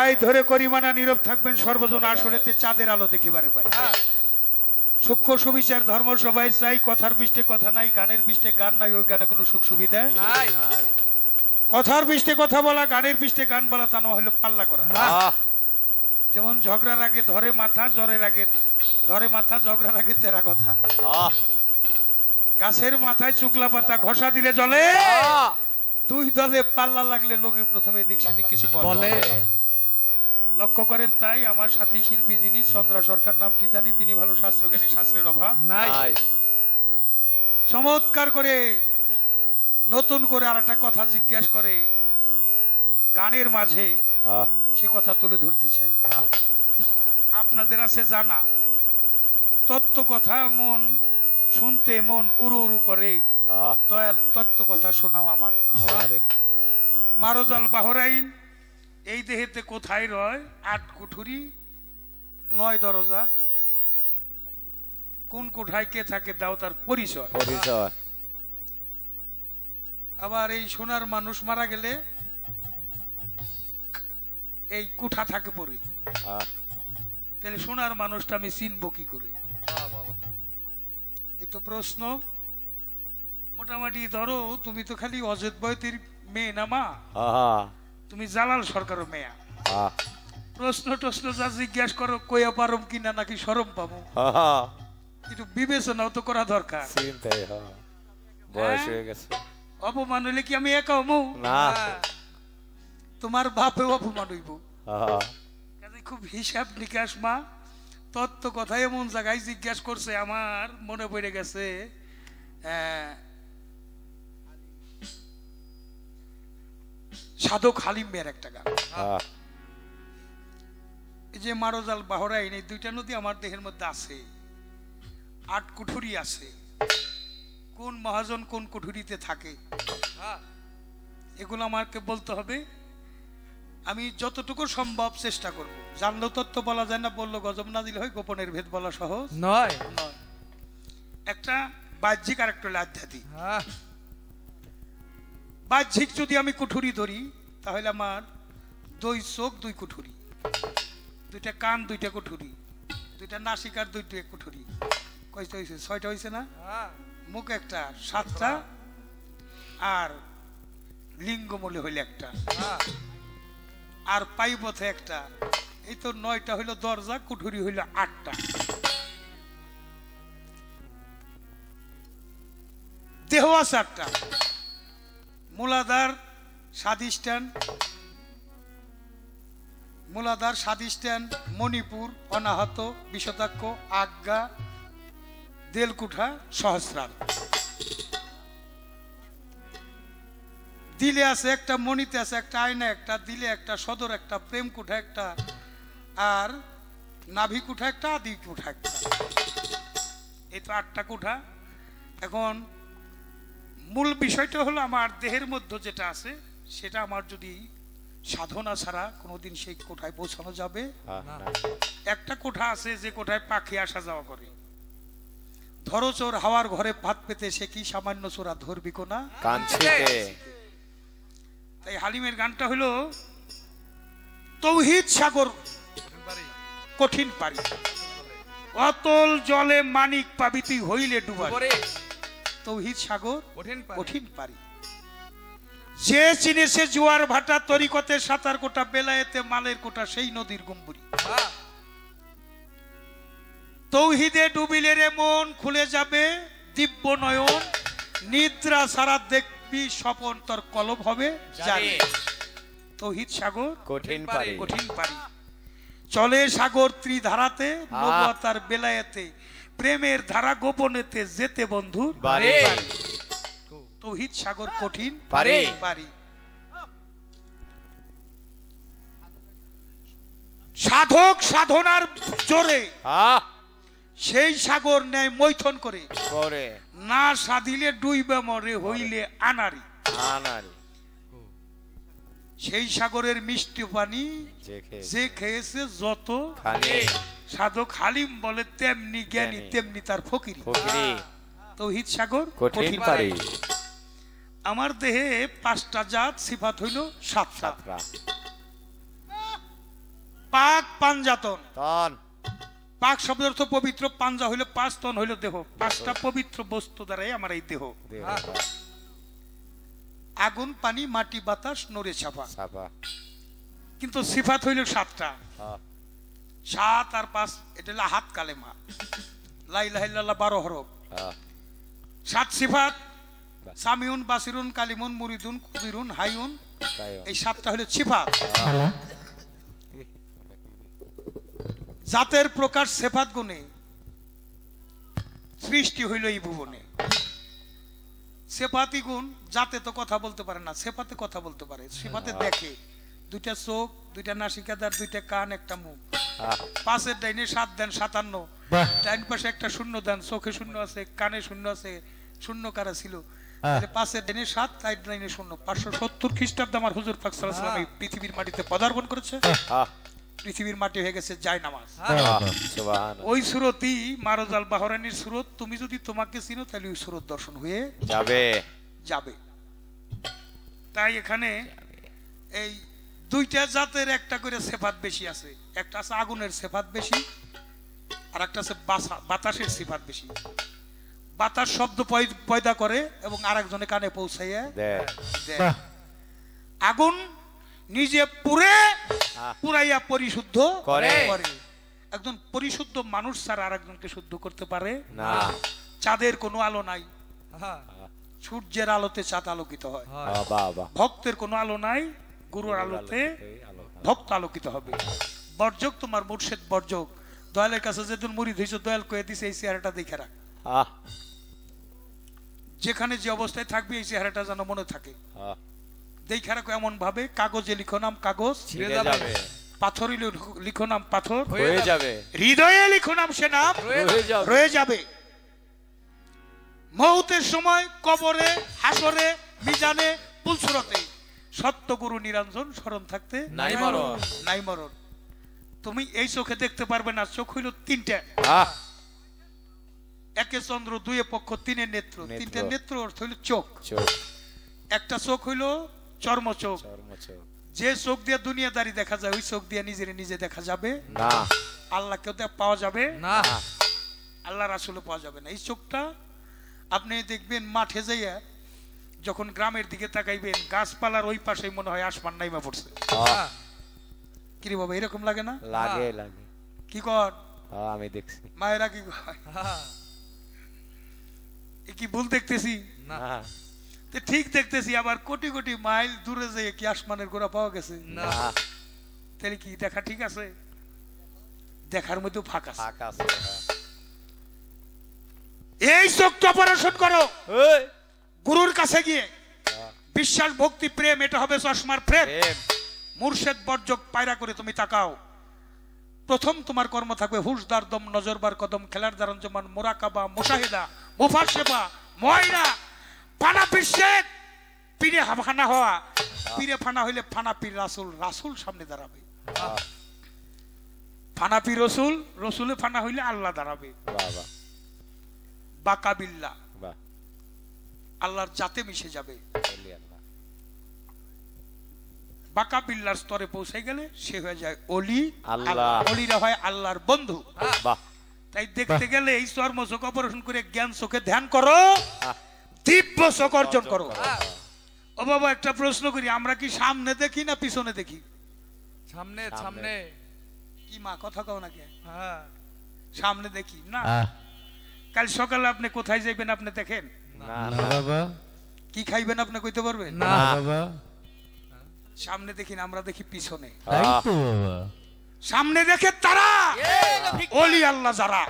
ভাই ধরে করিমানা নীরব থাকবেন সর্বজন আসরেতে চাঁদের আলো দেখিবারে ভাই সূক্ষ্ম সুবিচার ধর্ম সবাই চাই কথার পৃষ্ঠে কথা নাই গানের পৃষ্ঠে গান নাই ওই গানে কোনো সুখ সুবিধা নাই কথার পৃষ্ঠে কথা বলা গানের পৃষ্ঠে গান বলা তা না হলো পাল্লা করা আহ যেমন ঝগড়ার আগে ধরে মাথা জ্বরের আগে ধরে মাথা ঝগড়ার আগে তেরা কথা আহ গাছের মাথায় শুকলা পাতা ঘষা দিলে জলে দুই দলে পাল্লা লাগলে লোকে প্রথমে এদিক সেদিক কিছু বলে লক্ষ্য করেন তাই আমার সাথী শিল্পী যিনি চন্দ্রা সরকার নামটি জানি তিনি ভালো শাস্ত্রজ্ঞানী শাস্ত্রের অভাব নাই চমৎকার করে নতুন করে আর একটা কথা জিজ্ঞাসা করে গানের মাঝে সে কথা তুলে ধরতে চাই আপনাদের আছে জানা তত্ত্ব কথা মন শুনতে মন উড়ু উড়ু করে দয়াল তত্ত্ব কথা শোনাও আমারে মারজাল বাহরাইন এই দেহেতে কোথায় রয় 8 কুঠুরি 9 দরজা কোন কোঠায় কে থাকে দাও তার পরিচয় আবার এই সোনার মানুষ মারা গেলে এই কুঠা থাকে পরে তাহলে সোনার মানুষটা আমি চিনবো কি করে এ তো প্রশ্ন মোটামুটি ধরো তুমি তো খালি অজিত বয়তির মেয়ে না মা তুমি জালাল সরকারের মেয়া প্রশ্ন টশ্ন যা জিজ্ঞাসা করো কইয়া পারম কিনা নাকি শরম পাবো একটু বিবেচনাও তো করা দরকার অপমান হইলে কি আমি একা হমু তোমার বাপেও অপমান হইব খুব হিসাব নিকাশ মা তত্ত্ব কথা এমন জায়গায় জিজ্ঞাসা করছে আমার মনে পড়ে গেছে সাধক হালিমের একটা গান এই যে মারজাল বাহরাইন এই দুইটা নদী আমার দেহের মধ্যে আছে 8 কুঠুরি আছে কোন মহাজন কোন কুঠুরিতে থাকে এগুলো আমাকে বলতে হবে আমি যতটুকু সম্ভব চেষ্টা করব জানলেও তত্ত্ব বলা যায় না বললো গজব না দিলে হয় গোপনের ভেদ বলা সহজ নয় একটা বাহ্যিক আর একটা আধ্যাত্মিক বাহ্যিক যদি আমি কুঠুরি ধরি তাহলে আমার 2 চোখ 2 কুঠুরি 2টা কান 2টা কুঠুরি 2টা নাসিকার 2টা কুঠুরি কয়টা হয়েছে 6টা হয়েছে না মুখ একটা 7টা আর লিঙ্গমূলে হইলে একটা আর পাইপথে একটা এই তো 9টা হইলো দরজা কুঠুরি হইলো 8টা দেহ আছে 8টা মূলাধার স্বাদিষ্টান মণিপুর অনাহত বিশতাক্ষ আজ্ঞা দেলকুঠা সহস্রার দিলে আছে একটা মণিতে আছে একটা আয়না একটা দিলে একটা সদর একটা প্রেম কুঠা একটা আর নাভি কুঠা একটা আদি কুঠা একটা এই তো 8টা কুঠা এখন মূল বিষয়টা হলো আমার দেহের মধ্যে যেটা আছে সেটা আমার যদি সাধনা ছাড়া কোনোদিন সেই কোঠায় পৌঁছানো যাবে একটা কোঠা আছে যে কোঠায় পাখি আসা যাওয়া করে ধরো চোর হাওয়ার ঘরে ভাত পেতে সে কি সামান্য চোরা ধরবি কোনা তাই হালিমের গানটা হলো তৌহিদ সাগর কঠিন পারি অতল জলে মানিক পাবি তুই হইলে ডুবা তৌহিদ সাগর কঠিন পারি যে চিনে সে জোয়ার ভাটা তরিকতে সাঁতার কোটা বেলায়েতে মালের কোটা সেই নদীর গম্বুরি তৌহিদে ডুবিলে রে মন খুলে যাবে দিব্য নয়ন নিদ্রা সারা দেখবি স্বপন তোর কলব হবে জানে তৌহিদ সাগর কঠিন পারি চলে সাগর ত্রিধারাতে নবতার বেলায়েতে প্রেমের ধারা গোপনেতে যেতে বন্ধু তৌহিদ সাগর কঠিন পারি সাধক সাধনার জোরে সেই সাগর ন্যায় মৈথন করে না সাধিলে ডুইবে মরে হইলে আনারি সেই সাগরের মিষ্টি পানি যে খেয়েছে যত সাধক হালিম বলে তেমনি জ্ঞানী তেমনি তার ফকিরি তৌহিদ সাগর কঠিন পারি আমার দেহে 5টা জাত সিফাত হইল 7টা পাক পাঞ্জাতন। তন পাক শব্দের অর্থ পবিত্র, পাঞ্জা হইল পাঁচ, তন হইল দেহ। পাঁচটা পবিত্র বস্তু দ্বারাই আমার এই দেহ। আগুন, পানি, মাটি, বাতাস, নড়ে ছাপা। সাপা কিন্তু সিফাত হইল সাতটা, হ্যাঁ 7 আর 5, এটা হলো হাত কালেমা, লা ইলাহা ইল্লাল্লাহ 12 হরফ। হ্যাঁ 7 সিফাত, সামিউন, বাসিরুন, কালিমুন, মুরিদুন, কুদিরুন, হাইউন, তাই এই 7টা হলো সিফাত। জাতের প্রকাশ সেফাত গুণে সৃষ্টি হইল এই ভুবনে। সেফাতি গুণ, জাতে তো কথা বলতে পারে না, সেফাতে কথা বলতে পারে। সেফাতে দেখে, 2টা চোখ, 2টা নাসিকাদার, 2টা কান, একটা মুখ। 5-এর ডাইনে 7 দেন 57, ডাইন পাশে একটা শূন্য দেন, চোখে শূন্য আছে, কানে শূন্য আছে, শূন্য কারা ছিল। 5-এর ডাইনে 7, 4 ডাইনে 0। 570 খ্রিস্টাব্দে আমার হুজুর পাক সাল্লাল্লাহু আলাইহি ওয়াসাল্লাম এই পৃথিবীর মাটিতে পদার্পণ করেছে। পৃথিবীর মাটি হয়ে গেছে জায়নামাজ। সুবহানাল্লাহ ওই সুরতই মারজাল বাহরানির সুরত। তুমি যদি তোমাকে চিনো তাহলে ওই সুরত দর্শন হয়ে যাবে যাবে। তাই এখানে এই 2টা জাতের একটা করে সেফাত বেশি আছে। একটা আছে আগুনের সেফাত বেশি, আর একটা আছে বাতাসের সিফাত বেশি। বাতাস শব্দ পয়দা করে এবং আরেকজনের কানে পৌঁছাইয়া দেয়। দেয়। আগুন নিজে পুড়ে পুরাইয়া পরিশুদ্ধ করে। একজন পরিশুদ্ধ মানুষ ছাড়া আরেকজনকে শুদ্ধ করতে পারে না। চাঁদের কোনো আলো নাই, সূর্যের আলোতে চাঁদ আলোকিত হয়। বাবা ভক্তের কোনো আলো নাই, গুরুর আলোতে ভক্ত আলোকিত হবে। বর্জক তোমার মুর্শিদ বর্জক। দয়ালের কাছে যেদিন মুরিদ হইছো, দয়াল কয়ে দিছে এই চেহারাটা দেখে রাখ। যেখানে যে অবস্থায় থাকবে এই চেহারাটা যেন মনে থাকে। দেখে রাখো এমন ভাবে, কাগজে লিখো নাম কাগজ ছিঁড়ে যাবে, পাথরে লিখো নাম পাথর হয়ে যাবে, হৃদয়ে লিখো নাম সে নাম রয়ে যাবে। মৌতের সময় কবরে, হাসরে, মিজানে, পুলসুরতে সত্য গুরু নিরঞ্জন স্মরণ থাকতে নাই মরণ। নাই মরণ। তুমি এই চোখে দেখতে পারবে না, চোখ হইল 3টা। একে চন্দ্র, 2 পক্ষ, 3 নেত্র। 3টে নেত্র অর্থ হইল চোখ। একটা চোখ হইল চর্ম চোখ, যে চোখ দিয়ে দুনিয়াদারি দেখা যায়, ওই চোখ দিয়ে নিজের নিজে দেখা যাবে না। আল্লাহকে পাওয়া যাবে না, আল্লাহ রাসূল পাওয়া যাবে না। এই চোখটা আপনি দেখবেন মাঠে যাইয়া যখন গ্রামের দিকে তাকাইবেন, গাছপালার ওই পাশে মনে হয় আসমান নাইমা পড়ছে। কি রে বাবা, এরকম লাগে না? লাগে লাগে। কি কর আমি দেখছি। মায়েরা কি কয়, এ কি ভুল দেখতেছি? না, তো ঠিক দেখতেছি। আবার কোটি কোটি মাইল দূরে যেয়ে কি আসমানের গোড়া পাওয়া গেছে? না। তাহলে কি দেখা ঠিক আছে? দেখার মধ্যে ফাঁক আছে। ফাঁক আছে। এই চোখটা অপারেশন করো গুরুর কাছে গিয়ে। বিশ্বাস, ভক্তি, প্রেম, এটা হবে চশমার প্রেম। মুর্শেদ বর্জক পায়রা করে তুমি তাকাও। প্রথম তোমার কর্ম থাকবে হুশদার দম, নজরবার কদম, খেলার দারণ জমান, মোরাকাবা, মুশাহিদা, মুফাসসিবা, মুআইনা, ফানা পিরশেক, পীরে ফানা হওয়া। পীরে ফানা হইলে ফানা পীর রাসূল, রাসূল সামনে দাঁড়াবে। ফানা পীর রসুল, রসুলে ফানা হইলে আল্লাহ দাঁড়াবে। বাবা বাকাবিল্লাহ, বাহ, আল্লাহর জাতে মিশে যাবে। বলি আল্লাহ। বাকাবিল্লার স্তরে পৌঁছে গেলে সে হয়ে যায় অলি আল্লাহ। অলিরা হয় আল্লাহর বন্ধু। বাহ, তাই দেখতে গেলে এই চর্ম চোখ অপারেশন করে জ্ঞান চোখে ধ্যান করো, দিব্য চোখ অর্জন করো। ও বাবা, একটা প্রশ্ন করি, আমরা কি সামনে দেখি না পিছনে দেখি? সামনে সামনে। কি মা কথা কও নাকি? হ্যাঁ, সামনে দেখি না। কাল সকালে আপনি কোথায় যাইবেন আপনি দেখেন? না না বাবা, কি খাইবেন আপনি কইতে পারবেন? না বাবা, সামনে দেখি না, আমরা দেখি পিছনে। তাই তো বাবা। সামনে দেখে তারা অলি আল্লাহ, যারা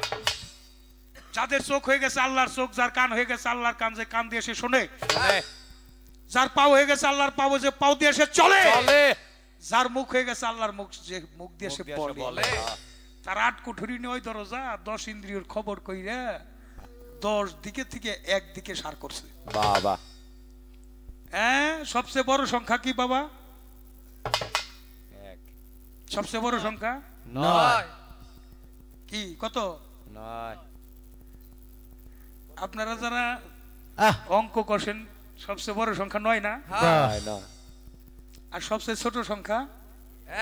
যাদের চোখ হয়ে গেছে আল্লাহর চোখ, যার কান হয়ে গেছে আল্লাহর কান, যে কান দিয়ে সে শোনে, যার পাও হয়ে গেছে আল্লাহর পাও, যে পাও দিয়ে সে চলে, যার মুখ হয়ে গেছে আল্লাহর মুখ, যে মুখ দিয়ে সে বলে। তার 8 কুঠুরি নয় দরজা, 10 ইন্দ্রিয়র খবর কইরা 10 দিকে থেকে এক দিকে সার করছে। বাবা, হ্যাঁ, সবচেয়ে বড় সংখ্যা কি বাবা? এক সবচেয়ে বড় সংখ্যা নয়। কি, কত? নয়। আপনারা যারা অঙ্ক কষেন, সবচেয়ে বড় সংখ্যা 9 না? নয় নয়। আর সবচেয়ে ছোট সংখ্যা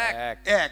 এক। এক। 1।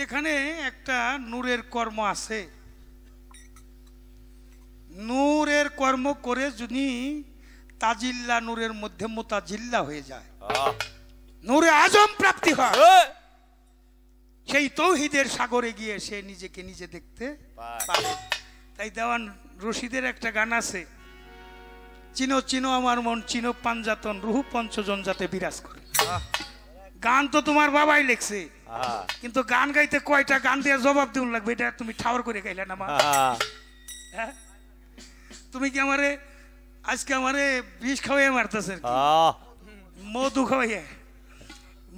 এখানে একটা নূরের কর্ম আছে। নূরের কর্ম করে যদি তাজিল্লা নূরের মধ্যে মোতাজিল্লা হয়ে যায়, নূরে আজম প্রাপ্তি হয়, সেই তৌহিদের সাগরে গিয়ে সে নিজেকে নিজে দেখতে পারে। তাই দেওয়ান রশিদের একটা গান আছে, চিনো চিনো আমার মন চিনো পাঞ্জাতন রুহু পঞ্চজন যাতে বিরাজ করে। গান তো তোমার বাবাই লেখছে, কিন্তু গান গাইতে কয়টা গান দিয়ে জবাব দিউন লাগবে, এটা তুমি ঠাওর করে গাইলে না মা? হ্যাঁ, তুমি কি আমারে আজকে আমারে বিষ খাওয়াই মারতেছে, মধু খাওয়াইয়া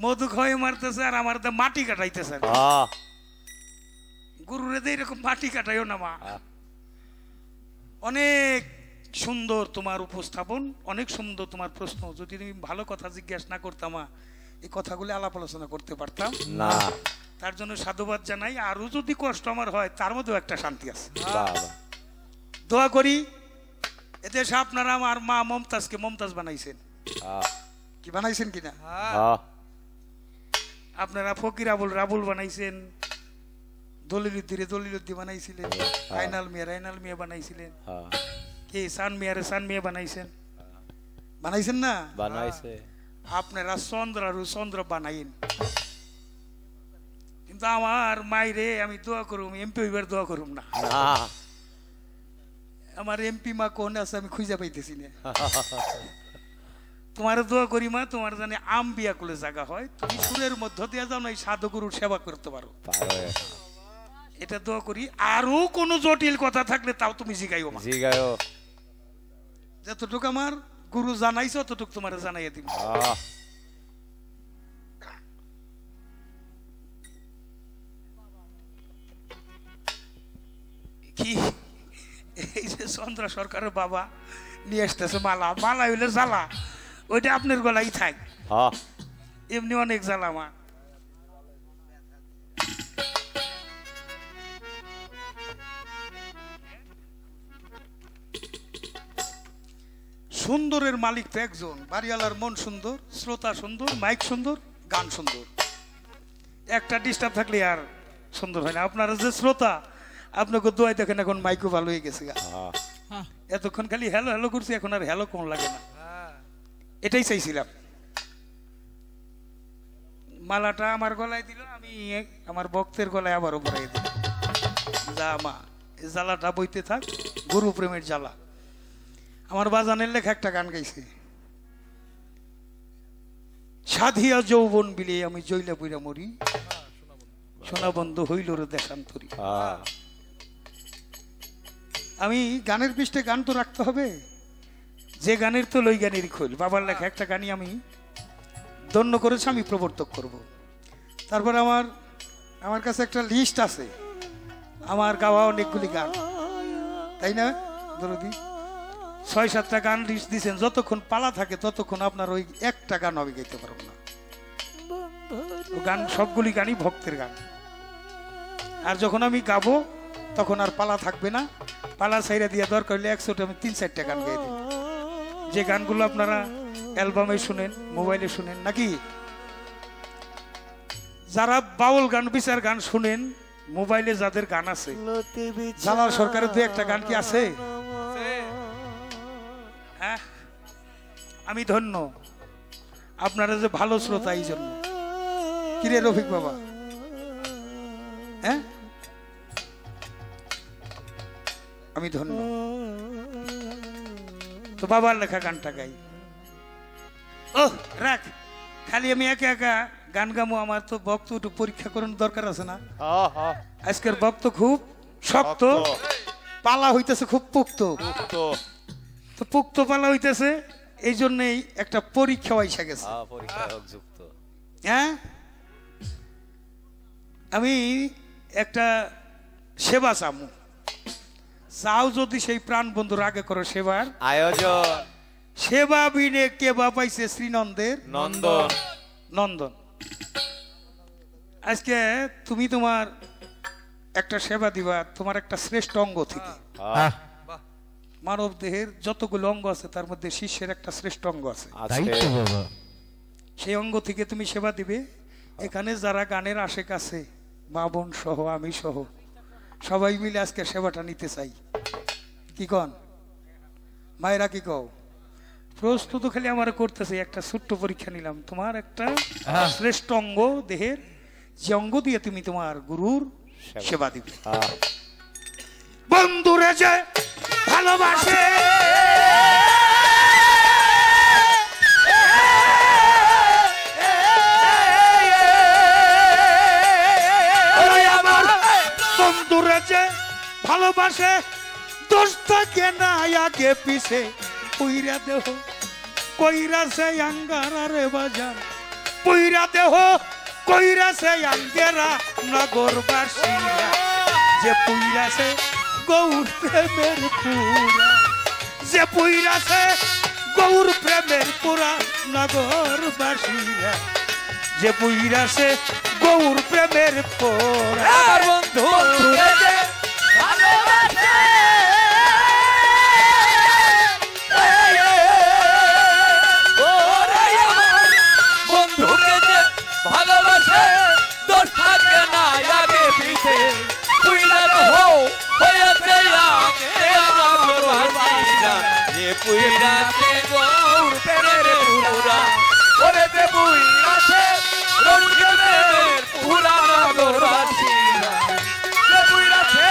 মধু খাওয়াই মারতেছে, আর আমার মাটি কাটাইতেছে। গুরুরে দিয়ে এরকম মাটি কাটাইও না মা। অনেক সুন্দর তোমার উপস্থাপন, অনেক সুন্দর তোমার প্রশ্ন। যদি তুমি ভালো কথা জিজ্ঞাসা না করতাম, এই কথাগুলো আলাপ আলোচনা করতে পারতাম না। তার জন্য সাধুবাদ জানাই। আরো যদি কষ্ট আমার হয়, তার মধ্যেও একটা শান্তি আছে। দোয়া করি এদেশে আপনারা আমার মা মমতাজকে মমতাজ বানাইছেন, কি বানাইছেন কিনা? আপনারা ফকির আবুল রাবুল বানাইছেন, দলিলুদ্দিরে দলিলুদ্দি বানাইছিলেন, রাইনাল মিয়া বানাইছিলেন, কে সান মিয়া বানাইছেন, বানাইছেন না? বানাইছে। আপনারা চন্দ্র বানাইন, কিন্তু আমার মাইরে আমি দোয়া করুম, এমপি হইবার দোয়া করুম না। আমার এমপি মা কোন আছে আমি খুঁজে পাইতেছি না। তোমার দোয়া করি মা, তোমার জানে আম বিয়া করলে জায়গা হয়, তুমি সুরের মধ্য দিয়ে যাও না এই সাধুগুরুর সেবা করতে পারো, এটা দোয়া করি। আরো কোনো জটিল কথা থাকলে তাও তুমি জিগাইও মা, জিগাইও। যতটুকু আমার গুরু জানাইছে ততটুকু তোমার জানাইয়া দিব। কি এই যে চন্দ্র সরকারের বাবা নিয়ে আসতেছে মালা, মালা হইলে জ্বালা, ওইটা আপনার গলাই থাক, এমনি অনেক জ্বালা মা। সুন্দরের মালিক তো একজন, বাড়িওয়ালার মন সুন্দর, শ্রোতা সুন্দর, মাইক সুন্দর, গান সুন্দর। একটা ডিস্টার্ব থাকলে আর সুন্দর হয় না। আপনারা যে শ্রোতা, আপনাকে দোয়াই দেখেন এখন মাইকও ভালো হয়ে গেছে, এতক্ষণ খালি হ্যালো হ্যালো করছি, এখন আর হ্যালো কোন লাগে না। এটাই চাইছিলাম। মালাটা আমার গলায় দিল, আমি আমার ভক্তের গলায় আবারও পরাই দিল। যা মা, এই জ্বালাটা বইতে থাক, গুরু প্রেমের জ্বালা। আমার বাজানের লেখা একটা গান গাইছে, সাধিয়া যৌবন বিলে আমি জইলা বইরা মরি, সোনা বন্ধু হইল রে দেশান্তরী। আমি গানের পৃষ্ঠে গান তো রাখতে হবে, যে গানের তো লই গানের খোল। বাবার লেখা একটা গানই আমি ধন্য করেছি, আমি প্রবর্তক করব। তারপর আমার কাছে একটা লিস্ট আছে, আমার গাওয়া অনেকগুলি গান, তাই না দরদি? ৬-৭টা গান লিস্ট দিয়েছেন, যতক্ষণ পালা থাকে ততক্ষণ আপনার ওই একটা গান আমি গাইতে পারবো না। গান সবগুলি গানই ভক্তের গান। আর যখন আমি গাবো তখন আর পালা থাকবে না, পালা সাইরা দিয়ে দরকার হলে ১০০টা আমি ৩-৪টা গান গাই দিই, যে গানগুলো আপনারা অ্যালবামে শুনেন, মোবাইলে শুনেন নাকি। যারা বাউল গান বিচার গান শুনেন, মোবাইলে যাদের গান আছে, জালাল সরকারের ২-১টা গান কি আছে? হ্যাঁ, আমি ধন্য, আপনারা যে ভালো শ্রোতা এই জন্য। কিরে রফিক বাবা, হ্যাঁ আমি ধন্য। তো বাবার লেখা গানটা গাই। ও রাখ, খালি আমি একা একা গান গামো, আমার তো ভক্ত একটু পরীক্ষা করানোর দরকার আছে না? আজকের ভক্ত খুব শক্ত, পালা হইতেছে খুব পুক্ত, তো পুক্ত পালা হইতেছে, এই জন্যই একটা পরীক্ষা এসে গেছে। হ্যাঁ, আমি একটা সেবা চামু, চাও যদি সেই প্রাণ বন্ধুর আগে করো সেবার আয়োজন। সেবা বিনে কেবা পাইছে শ্রীনন্দের নন্দন নন্দন। আজকে তুমি তোমার একটা সেবা দিবা, তোমার একটা শ্রেষ্ঠ অঙ্গ থেকে। মানব দেহের যতগুলো অঙ্গ আছে তার মধ্যে শিষ্যের একটা শ্রেষ্ঠ অঙ্গ আছে, সেই অঙ্গ থেকে তুমি সেবা দিবে। এখানে যারা গানের আশেক আছে, মা বোন সহ আমি সহ সবাই মিলে আজকে সেবাটা নিতে চাই। কি কন মায়েরা, কি কও? প্রস্তুত খালি আমার করতেছে, একটা ছোট্ট পরীক্ষা নিলাম। তোমার একটা শ্রেষ্ঠ অঙ্গ দেহের, যে অঙ্গ দিয়ে তুমি তোমার গুরুর সেবা দিবে। বন্ধুরে যে ভালোবাসে বন্ধুরে যে ভালোবাসে দোষ থাকে না আগে পিছে, পুইরা দেহ কইরা সে আঙ্গারা রে বাজার, পুইরা দেহ কইরা সে আঙ্গেরা নগরবাসীরা, যে পুইরা সে গৌর প্রেমের পুরা, যে পুইরা সে গৌর প্রেমের পুরা নগরবাসীরা, যে পুইরা সে গৌর প্রেমের পুরা। আমার বন্ধু বন্ধুকে যে ভালোবাসে দোষ থাকে না আগে পিছে, পুইরা দেহ হয়েছে আগে নগরবাসীরা, যে পুইরা সে গৌর প্রেমের পুরা, ওরে যে পুইরা সে রঞ্জিতের পুরা নগরবাসীরা, যে পুইরা সে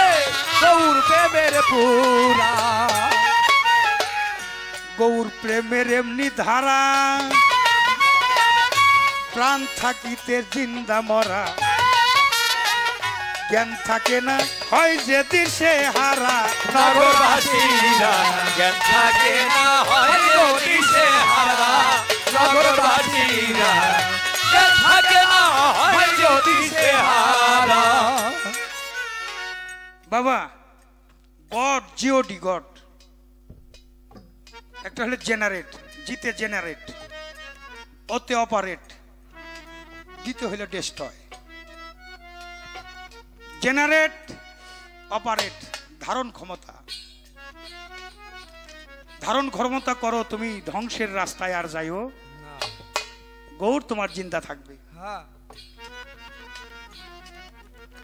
গৌর প্রেমের পুরা। গৌর প্রেমের এমনি ধারা, প্রাণ থাকিতে জিন্দা মরা, জ্ঞান থাকে না হয় যে দিশে হারা, নগরবাসীরা জ্ঞান থাকে না হয় দিশে হারা, নগরবাসীরা জ্ঞান থাকে না হয় দিশে হারা। বাবা গড, জিওডি গড, একটা হলো জেনারেট, জিতে জেনারেট, ওতে অপারেট, দ্বিতীয় হলো ডেস্ট্রয়। জেনারেট, অপারেট, ধারণ ক্ষমতা, ধারণ ক্ষমতা করো তুমি ধ্বংসের রাস্তায় আর যাইও, গৌর তোমার জিন্দা থাকবে।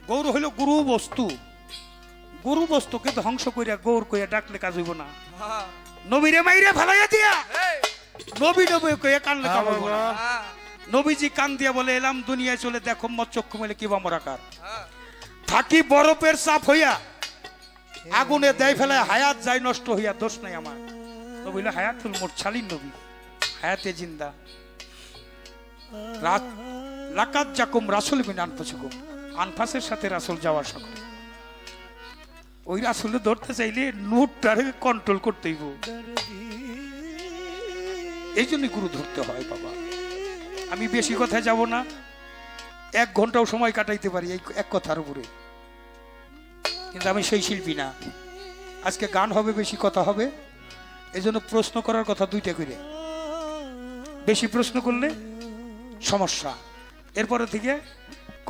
গৌর হইল গুরু বস্তু, গুরু বস্তুকে ধ্বংস করিয়া গৌর কইয়া ডাকলে কাজ হইব না। নবীরে মাইরে ফেলাইয়া দিয়া নবী নবী কইয়া কানলে কাম হইব না। নবীজি কান দিয়া বলে এলাম দুনিয়ায় চলে দেখো মচ্চক্ষু মেলে কি বামরাকার, থাকি বরফের চাপ হইয়া আগুনে দেয় ফেলায় হায়াত যায় নষ্ট হইয়া, দোষ নাই আমার। নবী হায়াতুল মুরসালিন, নবী হায়াতে জিন্দা। রাত লাকাত জাকুম রাসূল বিন আনফুসিকুম, আনফাসের সাথে রাসূল যাওয়ার সকল, ওই রাসূল ধরতে চাইলে নোটটারে কন্ট্রোল করতে হইব। এই জন্য গুরু ধরতে হয় বাবা। আমি বেশি কথায় যাব না, 1 ঘন্টাও সময় কাটাইতে পারি এই এক কথার উপরে, কিন্তু আমি সেই শিল্পী না। আজকে গান হবে, বেশি কথা হবে, এই জন্য প্রশ্ন করার কথা 2টা করে, বেশি প্রশ্ন করলে সমস্যা। এরপরে থেকে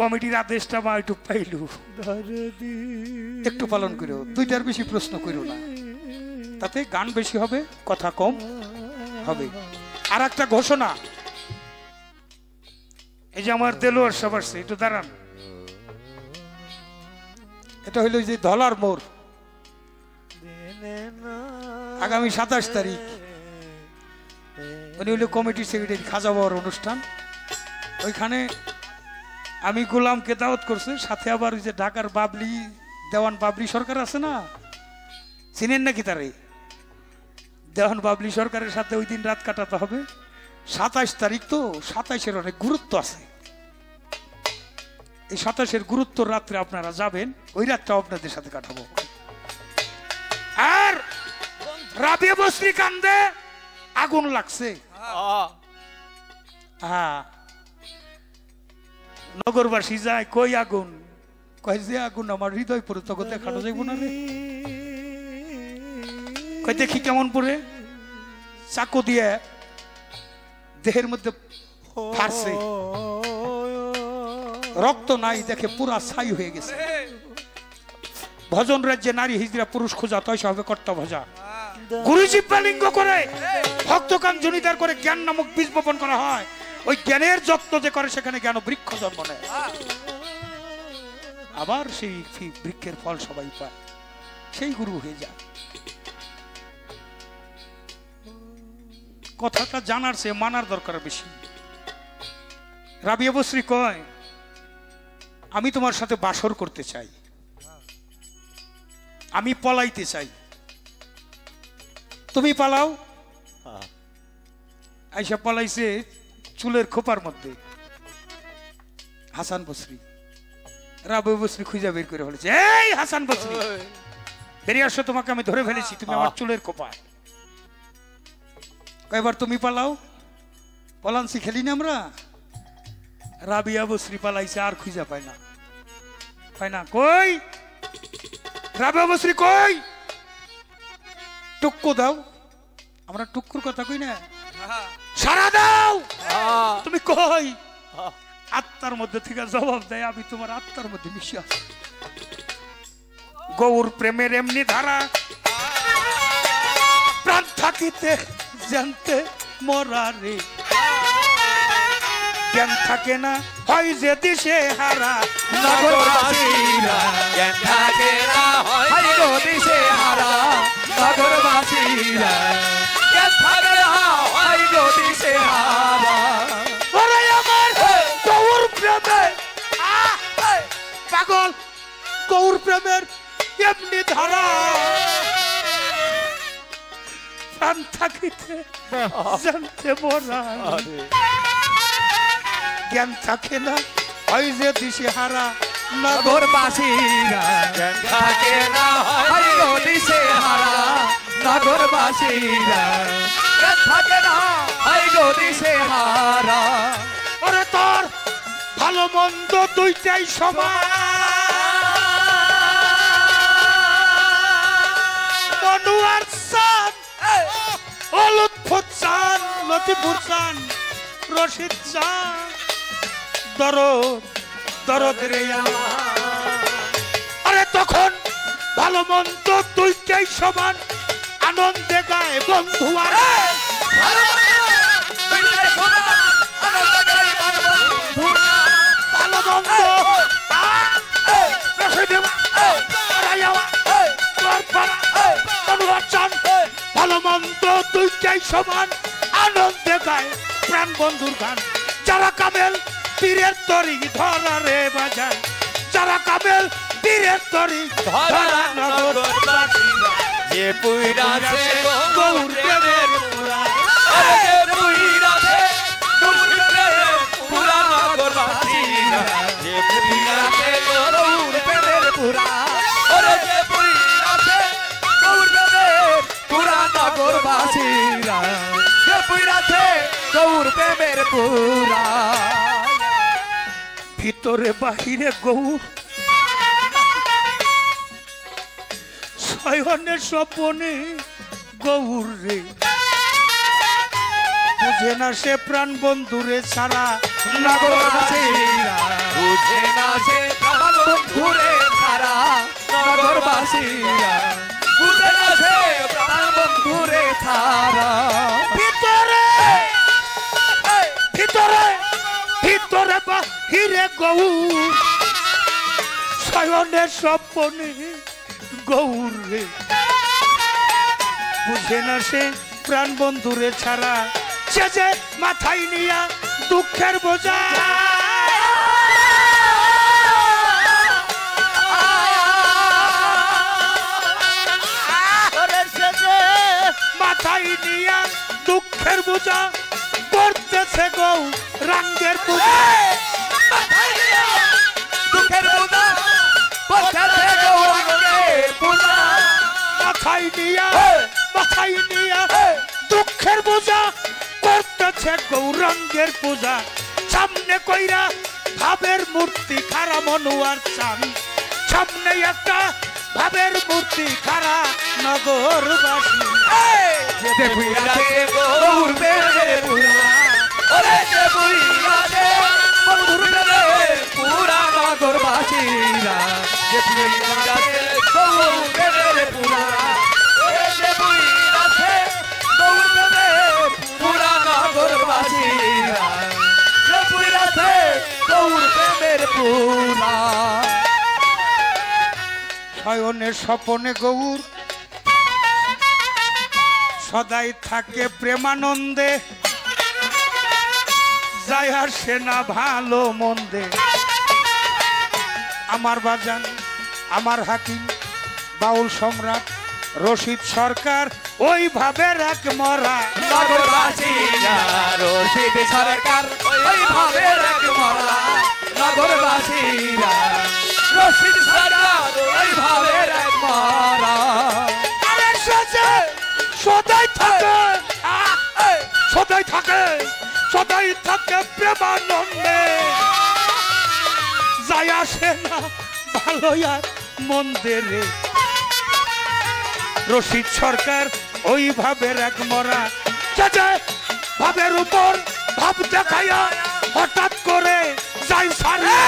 কমিটির আদেশটা মা একটু পাইলু একটু পালন করো, 2টার বেশি প্রশ্ন করো না, তাতে গান বেশি হবে, কথা কম হবে। আর একটা ঘোষণা, এই যে আমার দেলোয়ার সব আসছে, একটু দাঁড়ান। এটা হইল যে ধলার মোড়, আগামী 27 তারিখ উনি হইল কমিটির সেক্রেটারি, খাজা বাবার অনুষ্ঠান। ওইখানে আমি গোলামকে দাওয়াত করছে, সাথে আবার ওই যে ঢাকার বাবলি দেওয়ান বাবলি সরকার আছে না, চিনেন নাকি তারে? দেওয়ান বাবলি সরকারের সাথে ওই দিন রাত কাটাতে হবে। 27 তারিখ তো, 27-এর অনেক গুরুত্ব আছে। এই 27-এর গুরুত্ব রাত্রে আপনারা যাবেন, ওই রাতটা আপনাদের সাথে কাটাবো। আর রাবিয়া বসরি কান্দে আগুন লাগছে, হ্যাঁ নগরবাসী যায় কই আগুন, কয় যে আগুন আমার হৃদয় পড়ে, তখন দেখানো যাইব না রে। কয় দেখি কেমন পড়ে, চাকু দিয়ে দেহের মধ্যে ফাড়ছে, রক্ত নাই, দেখে পুরা ছাই হয়ে গেছে। ভজন রাজ্যে নারী হিজড়া পুরুষ খোঁজা তয়সা হবে কর্তা ভজা। গুরুজি লিঙ্গ করে ভক্তকান জনিদার করে জ্ঞান নামক বীজ বপন করা হয়। ওই জ্ঞানের যত্ন যে করে সেখানে জ্ঞান বৃক্ষ জন্ম নেয়। আবার সেই বৃক্ষের ফল সবাই পায়, সেই গুরু হয়ে যায়। কথাটা জানার চেয়ে মানার দরকার বেশি। রাবিয়া বসরি কয়, আমি তোমার সাথে বাসর করতে চাই, আমি পলাইতে চাই, তুমি পালাও। আইসা পলাইছে চুলের খোপার মধ্যে হাসান বসরি। রাবিয়া বসরি খুঁজে বের করে বলেছে, এই হাসান বসরি, বেরিয়ে আসো, তোমাকে আমি ধরে ফেলেছি, তুমি আমার চুলের খোপায়। এবার তুমি পালাও। পলান্সি খেলি না আমরা। রাবিয়া বসরি পালাইছে, আর খুঁজে পায় না, পায় না। কই রাবিয়া বসরি কই? টুক্কু দাও। আমরা টুক্কুর কথা কই না, সারা দাও। তুমি কই? আত্মার মধ্যে থেকে জবাব দেয়, আমি তোমার আত্মার মধ্যে মিশে আছি। গৌর প্রেমের এমনি ধারা, প্রাণ থাকিতে জানতে মরারে, জ্ঞান থাকে না হয় যে দিশে হারা। নগরবাসীরা জ্ঞান থাকে না হয় গো দিশে হারা, নগরবাসীরা জ্ঞান থাকে না হয় গো দিশে হারা। ওরে আমার গৌর প্রেমে পাগল, গৌর প্রেমের এমনি ধারা, প্রাণ থাকিতে জানতে মরা, জ্ঞান থাকে না হয় যে দিশে হারা। নগরবাসীরা জ্ঞান থাকে না হয় গো দিশে হারা, নগরবাসীরা জ্ঞান থাকে না হয় গো দিশে হারা। ওরে তোর ভালো মন্দ দুইটাই সমান, মনুয়ার চান, লুৎফর চান, লতিফুর চান, রশিদ চান, দরদ দরদ রে আমার। আরে তখন ভালো মন্দ দুইটাই সমান, আনন্দে গায় বন্ধু আর ভালো মন্দ ভালো মন্দ দুইটাই সমান, আনন্দে গায় প্রাণ বন্ধুর গান। যারা কামেল পীরের তরি ধরা রে বাজায়, যারা কামেল পীরের তরি ধরা নগরবাসীরা, যে পুইরাছে গৌর প্রেমের পুরা, যে পুইরাছে গৌর প্রেমের পুরা, নগরবাসীরা যে পুইরাছে গৌর প্রেমের পুরা, ওরে যে পুইরাছে গৌর প্রেমের পুরা, নগরবাসীরা যে পুইরাছে গৌর প্রেমের পুরা। ভিতরে বাহিরে গৌর, শয়নের স্বপনে গৌর রে, বুঝে না সে প্রাণ বন্ধুরে ছাড়া। নগরবাসীরা বুঝে না সে প্রাণ বন্ধুরে ছাড়া, নগরবাসীরা বুঝে না সে প্রাণ বন্ধুরে ছাড়া। ভিতরে ভিতরে ভিতরে বাহিরে গৌর, শয়নের স্বপনে গৌর রে, বুঝে না সে প্রাণ বন্ধুরে ছাড়া। সে যে মাথায় নিয়া দুঃখের বোঝা, মাথায় নিয়া দুঃখের বোঝা করতেছে গৌ রাঙ্গের পূজা। দুঃখের বোঝা করতেছে গৌরাঙ্গের পূজা, মাথায় নিয়া দুঃখের বোঝা করতেছে গৌরাঙ্গের পূজা। সামনে কইরা ভাবের মূর্তি খারা মনুয়ার চান, সামনে একটা ভাবের মূর্তি খারা নগরবাসী। যে পুইরাছে গৌর প্রেমের পুরা, ওরে যে পুইরাছে গৌর প্রেমের পুরা, নগরবাসীরা যে পুইরাছে গৌর প্রেমের পুরা, ওরে যে পুইরাছে গৌর প্রেমের পুরা, নগরবাসীরা যে পুইরাছে গৌর প্রেমের পুরা। শয়নে স্বপনে গৌর সদাই থাকে প্রেমানন্দে যায় আসে না ভালো মন্দে আমার বাজান আমার হাকিম বাউল সম্রাট রশিদ সরকার ওইভাবে রাখ মরা নগরবাসীরা রশিদ সরকার ওইভাবে রাখ মরা নগরবাসীরা রশিদ সরকার ওইভাবে রাখ মরা আরে সাজে সদাই থাকে সদাই থাকে সদাই থাকে প্রেমানন্দে যায় আসে না ভালো আর মন্দে রে রশিদ সরকার ওইভাবে রাখ মরা চাচা ভাবের উপর ভাব দেখাইয়া হঠাৎ করে যাই সারে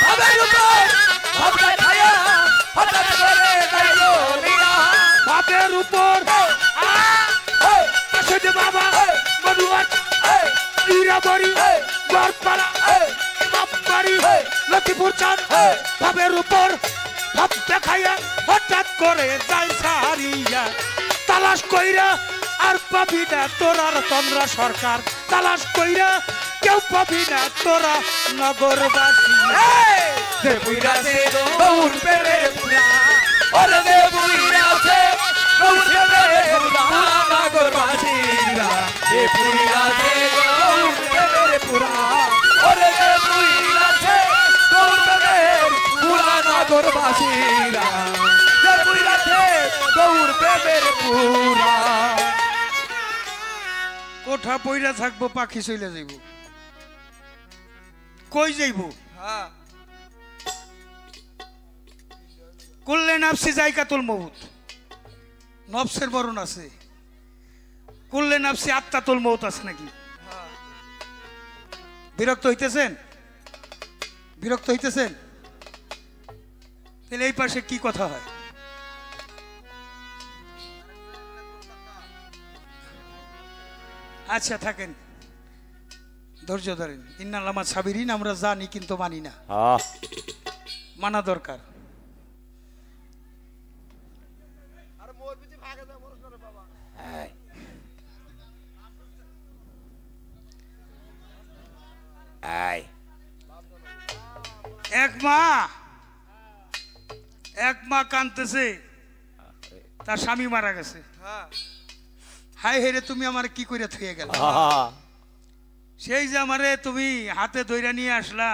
ভাবের উপর ভাব দেখায়া হঠাৎ করে যাই ললিয়া ভাবের উপর আসে বাবা মধুয়াট ইরাবাড়ি গড়পাড়া বাড়ি লক্ষ্মীপুর চাঁদ ভাবের উপর ভাব দেখাইয়া হঠাৎ করে যাই সারিয়া তালাশ কইরা আর পাবি না তোরার চন্দ্রা সরকার তালাশ কইরা কেউ পাবি না তোরা নগরবাসী দেবুইরাছে দৌড় পেরে পুরা ওরে দেবুইরাছে দৌড় পেরে পুরা নগরবাসীরা দেবুইরাছে দৌড় পেরে পুরা ওরে দেবুইরাছে দৌড় পেরে পুরা নগরবাসীরা দেবুইরাছে দৌড় পেরে পুরা কোঠা পইরা থাকবো পাখি চলে যাইব কই যাইব করলে নাফসি জায়গাতুল মউত নফসের বরণ আছে করলে নাফসি আত্মাতুল মউত আছে নাকি বিরক্ত হইতেছেন বিরক্ত হইতেছেন তাহলে এই পাশে কি কথা হয় আচ্ছা থাকেন ধৈর্য ধরেন ইন্নাল্লামা সাবিরিন আমরা জানি কিন্তু মানি না মানা দরকার এক মা কাঁদতেছে তার স্বামী মারা গেছে হাই হেরে তুমি আমার কি করে থুয়ে গেল সেই যে আমারে তুমি হাতে ধইরা নিয়ে আসলা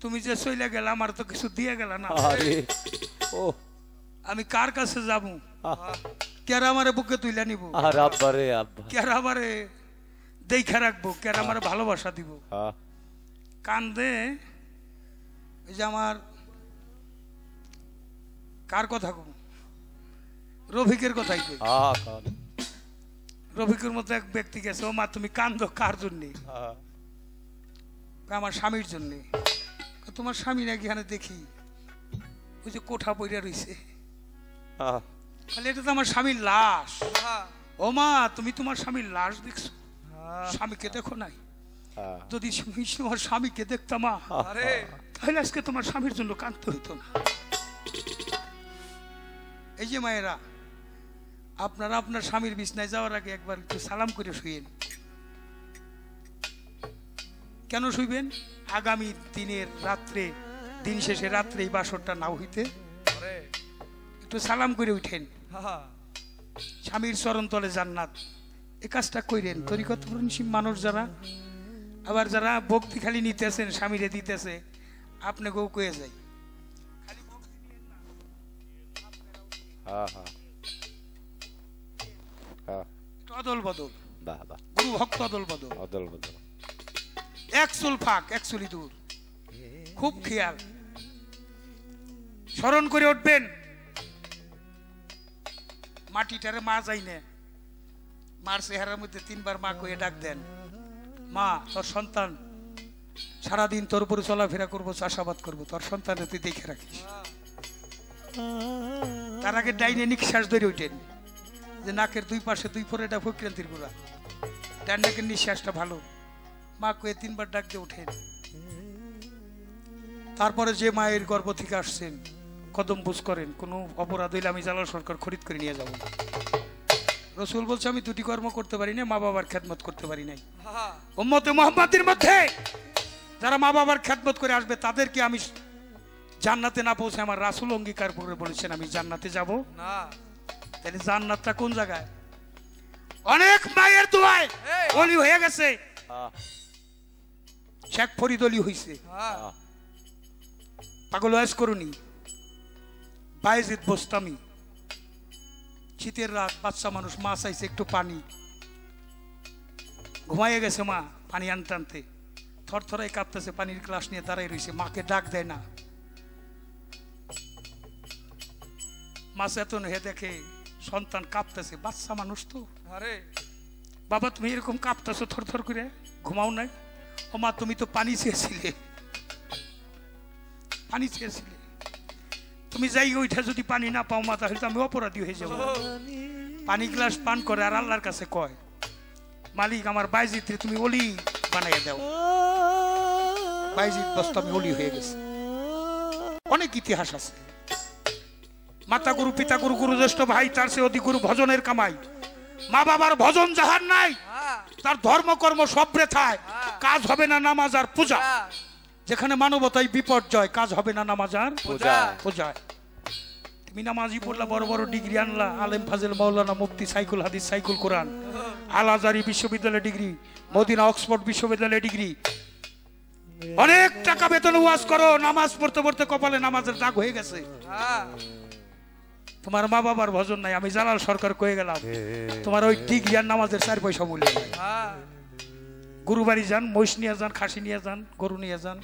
তুমি যে চইলা গেলা আমার তো কিছু দিয়ে গেল না আমি কার কাছে যাব কেরা আমারে বুকে তুইলা নিব কেরা আমারে দেখা রাখবো কেরা আমারে ভালোবাসা দিব কান্দে এই যে আমার কার কথা কব রফিকের কথাই কই রফিকের মতো এক ব্যক্তি গেছে ও মা তুমি কান্দো কার জন্য আমার স্বামীর জন্য তোমার স্বামী নাকি এখানে দেখি ওই যে কোঠা পইরা রইছে এটা তো আমার স্বামীর লাশ ও মা তুমি তোমার স্বামীর লাশ দেখছো স্বামীকে দেখো নাই যদি তোমার স্বামীকে দেখতাম তাহলে আজকে তোমার স্বামীর জন্য কাঁদতে হইতো না এই যে মায়েরা আপনারা আপনার স্বামীর বিছনায় যাওয়ার আগে একবার একটু সালাম করে শুয়েন কেন শুইবেন আগামী দিনের রাত্রে দিন শেষে রাত্রে এই বাসরটা নাও হইতে একটু সালাম করে উঠেন স্বামীর চরণ তলে জান্নাত এই কাজটা কইরেন তরিকত মানুষ যারা আবার যারা ভক্তি খালি নিতেছেন স্বামীরে দিতেছে আপনি গো কয়ে যায় অদল বদল গুরু ভক্ত অদল বদল এক চুল ফাঁক এক চুলি দূর খুব খেয়াল স্মরণ করে উঠবেন মাটিটারে মা যাই না মার চেহারার মধ্যে তিনবার মা কয়ে ডাক দেন মা তোর সন্তান সারাদিন তোর উপরে চলাফেরা করবো চাষাবাদ করবো তোর সন্তানে তুই দেখে রাখিস তার আগে ডাইনে নিঃশ্বাস ধরে উঠেন যে নাকের দুই পাশে দুই ফোরেটা ফকিরান্তির গোড়া ডান নাকের নিঃশ্বাসটা ভালো মা কয়ে তিনবার ডাক দিয়ে উঠেন তারপরে যে মায়ের গর্ভ থেকে আসছেন কদম বুঝ করেন, কোনো অপরাধ হইলে আমি জালাল সরকার খরিদ করে নিয়ে যাব না। রসুল বলছে আমি দুটি কর্ম করতে পারি না, মা বাবার খেদমত করতে পারি নাই। উম্মতে মুহাম্মাদের মধ্যে যারা মা বাবার খেদমত করে আসবে তাদেরকে আমি জান্নাতে না পৌঁছে আমার রাসূল অঙ্গীকার করে বলেছেন আমি জান্নাতে যাব না। তাহলে জান্নাতটা কোন জায়গায়? অনেক মায়ের দোয়ায় ওলি হয়ে গেছে। শেখ ফরিদ অলি হইছে, পাগল ওয়াজ করুনি। বায়েজিদ বোস্তামি, শীতের রাত, বাচ্চা মানুষ, মা চাইছে একটু পানি, ঘুমাইয়ে গেছে মা, পানি আনতে আনতে থরথরাই কাঁপতেছে, পানির গ্লাস নিয়ে দাঁড়াই রয়েছে, মাকে ডাক দেয় না। মা চেতন হয়ে দেখে সন্তান কাঁপতেছে, বাচ্চা মানুষ তো, আরে বাবা তুমি এরকম কাঁপতেছো থরথর করে, ঘুমাও নাই? ও মা তুমি তো পানি চেয়েছিলে, পানি চেয়েছিলে, তুমি যাই ওইটা যদি পানি না পাও মা তাহলে তো আমি অপরাধী হয়ে যাবো। পানি গ্লাস পান করে আর আল্লাহর কাছে কয় মালিক আমার বাইজিৎ তুমি ওলি বানাইয়া দাও। বাইজিৎ বোস্তামি ওলি হয়ে গেছে। অনেক ইতিহাস আছে। মাতা গুরু, পিতা গুরু, গুরু জ্যেষ্ঠ ভাই, তার সে অতি গুরু ভজনের কামাই। মা বাবার ভজন যাহার নাই তার ধর্মকর্ম সব বৃথায়, কাজ হবে না নামাজ আর পূজা। যেখানে মানবতাই বিপর্যয়, কাজ হবে না নামাজ আর পূজা। তুমি নামাজি পড়লা, বড় বড় ডিগ্রি আনলা, আলেম ফাজেল মাওলানা মুফতি সাইকুল হাদিস সাইকুল কোরআন, আল আজহারি বিশ্ববিদ্যালয় ডিগ্রি, মদিনা অক্সফোর্ড বিশ্ববিদ্যালয় ডিগ্রি, অনেক টাকা বেতন ওয়াজ করো, নামাজ পড়তে পড়তে কপালে নামাজের দাগ হয়ে গেছে। তোমার মা বাবার ভজন নাই। আমি জালাল সরকার কয়ে গেলাম তোমার ওই ডিগ্রি আর নামাজের 4 পয়সা মূল্য নাই। গরু বাড়ি যান, মহিষ নিয়ে যান, খাসি নিয়ে যান, গরু নিয়ে যান,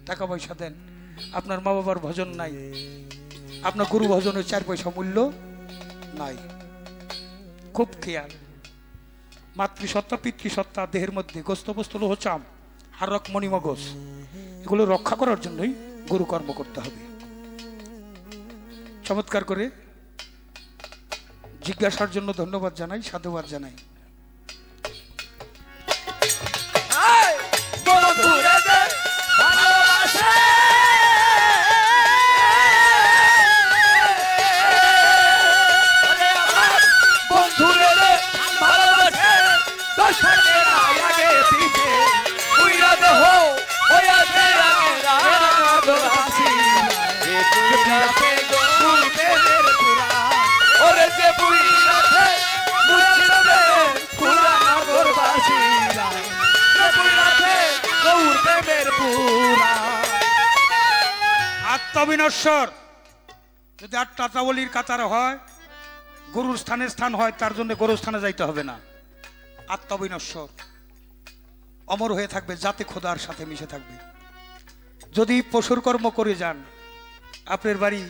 টাকা পয়সা দেন, আপনার মা বাবার ভজন নাই, আপনার গুরু ভজনের 4 পয়সা মূল্য নাই। খুব খেয়াল। মাতৃসত্তা, পিতৃসত্তা দেহের মধ্যে, গোস্ত বস্তু লোহ চাম, হারক মণিমগজ, এগুলো রক্ষা করার জন্যই গুরু কর্ম করতে হবে। চমৎকার করে জিজ্ঞাসার জন্য ধন্যবাদ জানাই, সাধুবাদ জানাই। আত্মবিনশ্বর যদি 8টা তাওলির কাতার হয়, গুরুর স্থানে স্থান হয়, তার জন্য গুরুর স্থানে যাইতে হবে না। আত্মবিনশ্বর অমর হয়ে থাকবে, জাতে খোদার সাথে মিশে থাকবে। যদি পশুর কর্ম করে যান, আপনার বাড়ি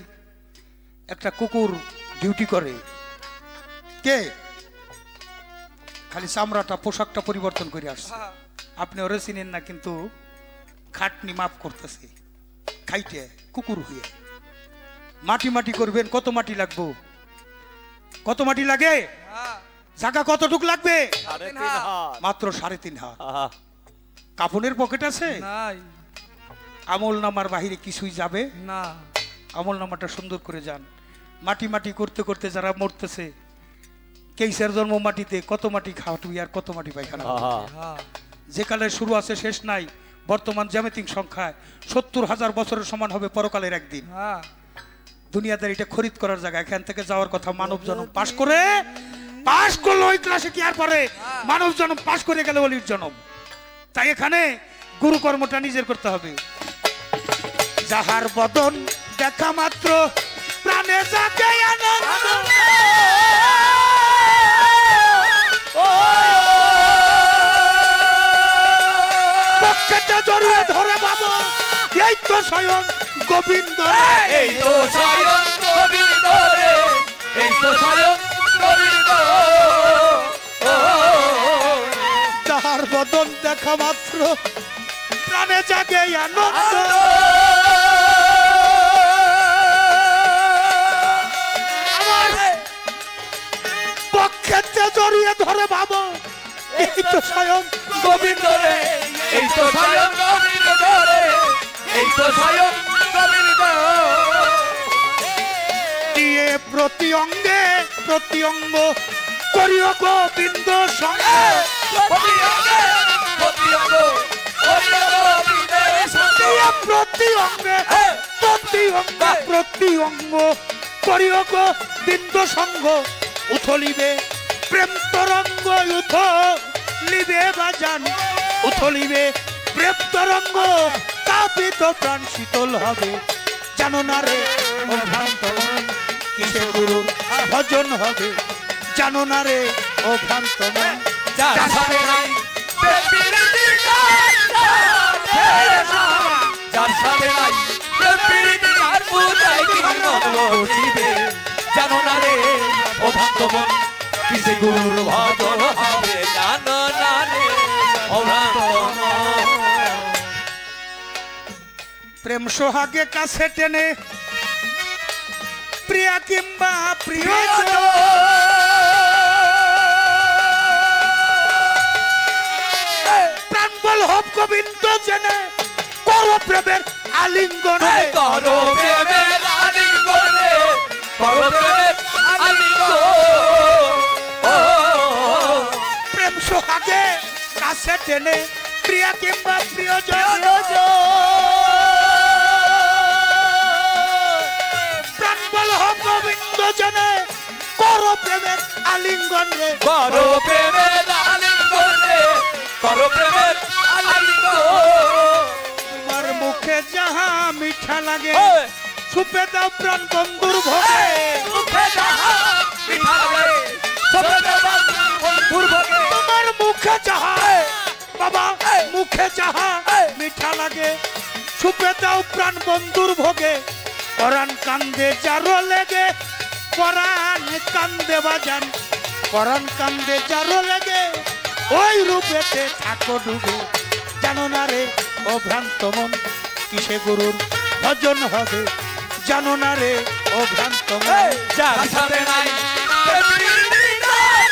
একটা কুকুর ডিউটি করে, কে খালি চামড়াটা পোশাকটা পরিবর্তন করে আসছে, আপনি ওরে চিনেন না, কিন্তু খাটনি মাপ করতেছে, খাইতে কুকুর হয়ে মাটি মাটি করবেন। কত মাটি লাগবে? কত মাটি লাগে? জায়গা কতটুক লাগবে? মাত্র 3.5 হাত। কাফনের পকেট আছে? আমল নামার বাহিরে কিছুই যাবে না। আমল নামাটা সুন্দর করে যান। মাটি মাটি করতে করতে যারা মরতেছে, কেইসার জন্ম মাটিতে, কত মাটি খাওয়াটুই আর কত মাটি পায়খানা। যে কালের শুরু আছে শেষ নাই, বর্তমান জ্যামিতিক সংখ্যায় 70,000 বছরের সমান হবে পরকালের একদিন। দুনিয়াদার এটা খরিদ করার জায়গা। এখান থেকে যাওয়ার কথা মানব জন্ম পাশ করলো ওই ক্লাসে কি আর পরে মানব জন্ম পাশ করে গেলে অলির জন্ম। তাই এখানে গুরু কর্মটা নিজের করতে হবে। যাহার বদন দেখা মাত্র প্রাণে জাগে আনন্দ, পকেটে জড়িয়ে ধরে বাবা, এই তো স্বয়ং গোবিন্দ, এই তো স্বয়ং গোবিন্দ রে, এই তো স্বয়ং গোবিন্দ। যাহার বদন দেখা মাত্র প্রাণে জাগে আনন্দ, আমার পকেটে জড়িয়ে ধরে বাবা, এই তো স্বয়ং গোবিন্দ রে, এই তো স্বয়ং গোবিন্দ রে, এই তো স্বয়ং গোবিন্দ। প্রতি অঙ্গে প্রতি অঙ্গ করিও গোবিন্দ সঙ্গে প্রতি অঙ্গে প্রতি অঙ্গ করিও গোবিন্দের সঙ্গে প্রতি অঙ্গে প্রতি অঙ্গ প্রতি অঙ্গ করিও গোবিন্দ সঙ্গ উথলিবে প্রেম তরঙ্গ উথলিবে বাজান উথলিবে প্রেম তরঙ্গ তাপিত প্রাণ শীতল হবে জানো না রে ও ভ্রান্ত মন কিসে গুরুর ভজন হবে জানো না রে ও ভ্রান্ত মন যার সাথে নাই প্রেমের দিদার যার সাথে নাই প্রেমের দিদার বুঝাই কি মন বসিবে জানো না রে ও ভক্ত মন কিসে গুরুর ভজন হবে জানো না রে ও ভক্ত মন প্রেম সোহাগে কাছে টেনে প্রিয়া কিংবা প্রিয় প্রাণ বল হব গোবিন্দ জেনে করো প্রেমের আলিঙ্গনে করো প্রেমের আলিঙ্গনে করো প্রেমের আলিঙ্গন প্রেম সোহাগে কাছে টেনে প্রিয়া কিংবা প্রিয়জন প্রাণ বল হব গোবিন্দ জেনে করো প্রেমের আলিঙ্গন রে করো প্রেমের আলিঙ্গনে করো প্রেমের আলিঙ্গন তোমার মুখে যাহা মিঠা লাগে ছুপে দাও প্রাণ বন্ধুর ভোগে মুখে যাহা মিঠা লাগে ছুপে দাও বন্ধুর ভোগে তোমার মুখে যাহা বাবা মুখে যাহা মিঠা লাগে ছুপে দাও প্রাণ বন্ধুর ভোগে পরাণ কান্দে যারো লেগে পরাণ কান্দে বাজান পরাণ কান্দে যারো লেগে ওই রূপেতে থাকো ডুবে জানো না রে ও ভ্রান্ত মন কিসে গুরুর ভজন হবে জানো না রে ও ভ্রান্ত মন যার সাথে নাই প্রেমের দিদার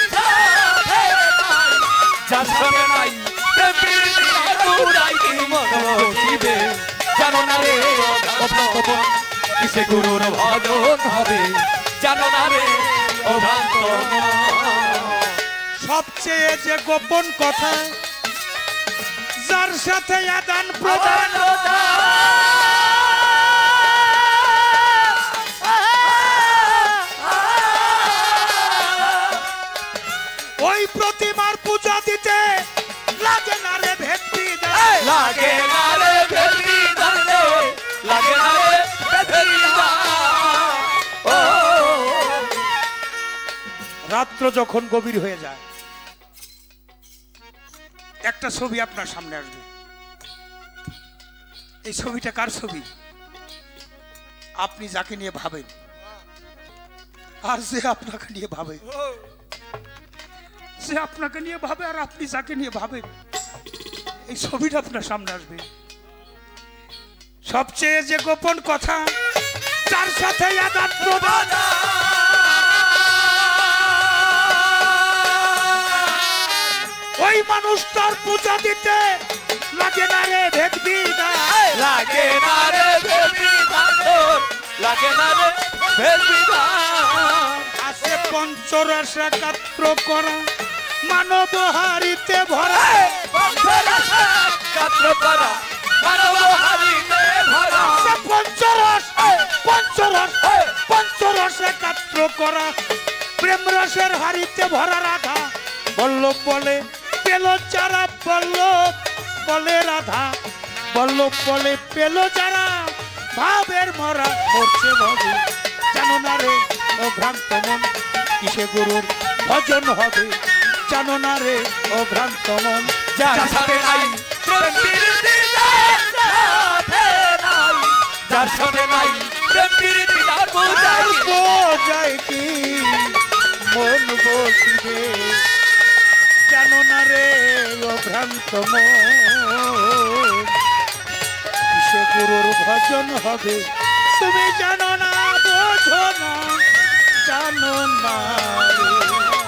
যার সাথে নাই প্রেমের দিদার বুঝাই কি মন বসিবে জানো না রে ও ভক্ত মন কিসে গুরুর ভজন হবে জানো না রে ও ভক্ত মন সবচেয়ে যে গোপন কথা যার সাথে আদান প্রদান ওই প্রতিমার পূজা দিতে লাগে না রে ভেট্টি লাগে না রে ভেলি দাঁড়ে লাগে না রে ভেলি ও রাত্র যখন গভীর হয়ে যায় একটা ছবি আপনার সামনে আসবে এই ছবিটা কার ছবি আপনি যাকে নিয়ে ভাবেন আর যে আপনাকে নিয়ে ভাবে সে আপনাকে নিয়ে ভাবে আর আপনি যাকে নিয়ে ভাবেন এই ছবিটা আপনার সামনে আসবে সবচেয়ে যে গোপন কথা যার সাথে আদান প্রদান ওই মানুষটার পূজা দিতে লাগে না রে ভেদ বিধান লাগে না রে ভেলি লাগে না রে ভেলি আছে পঞ্চরস একাত্র করা মানব হারিতে ভরা কাত্র করা মানব হারিতে ভরা আছে পঞ্চরস পঞ্চরস পঞ্চরস একাত্র করা প্রেম রসের হারিতে ভরা রাধা বল্লভ বলে পেল যারা বল্লভ বলে রাধা বল্লভ বলে পেল যারা ভাবের মরা মরছে ভবে জানো না রে ও ভ্রান্ত মন কিসে গুরুর ভজন হবে জানো না রে ও ভ্রান্ত মন যার সাথে নাই প্রেমের দিদার যার সাথে নাই প্রেমের দিদার বুঝাই বোঝায় কি মন বসিবে জানো না রে ও ভ্রান্ত মন কিসে গুরুর ভজন হবে তুমি জানো না বোঝো না জানো না রে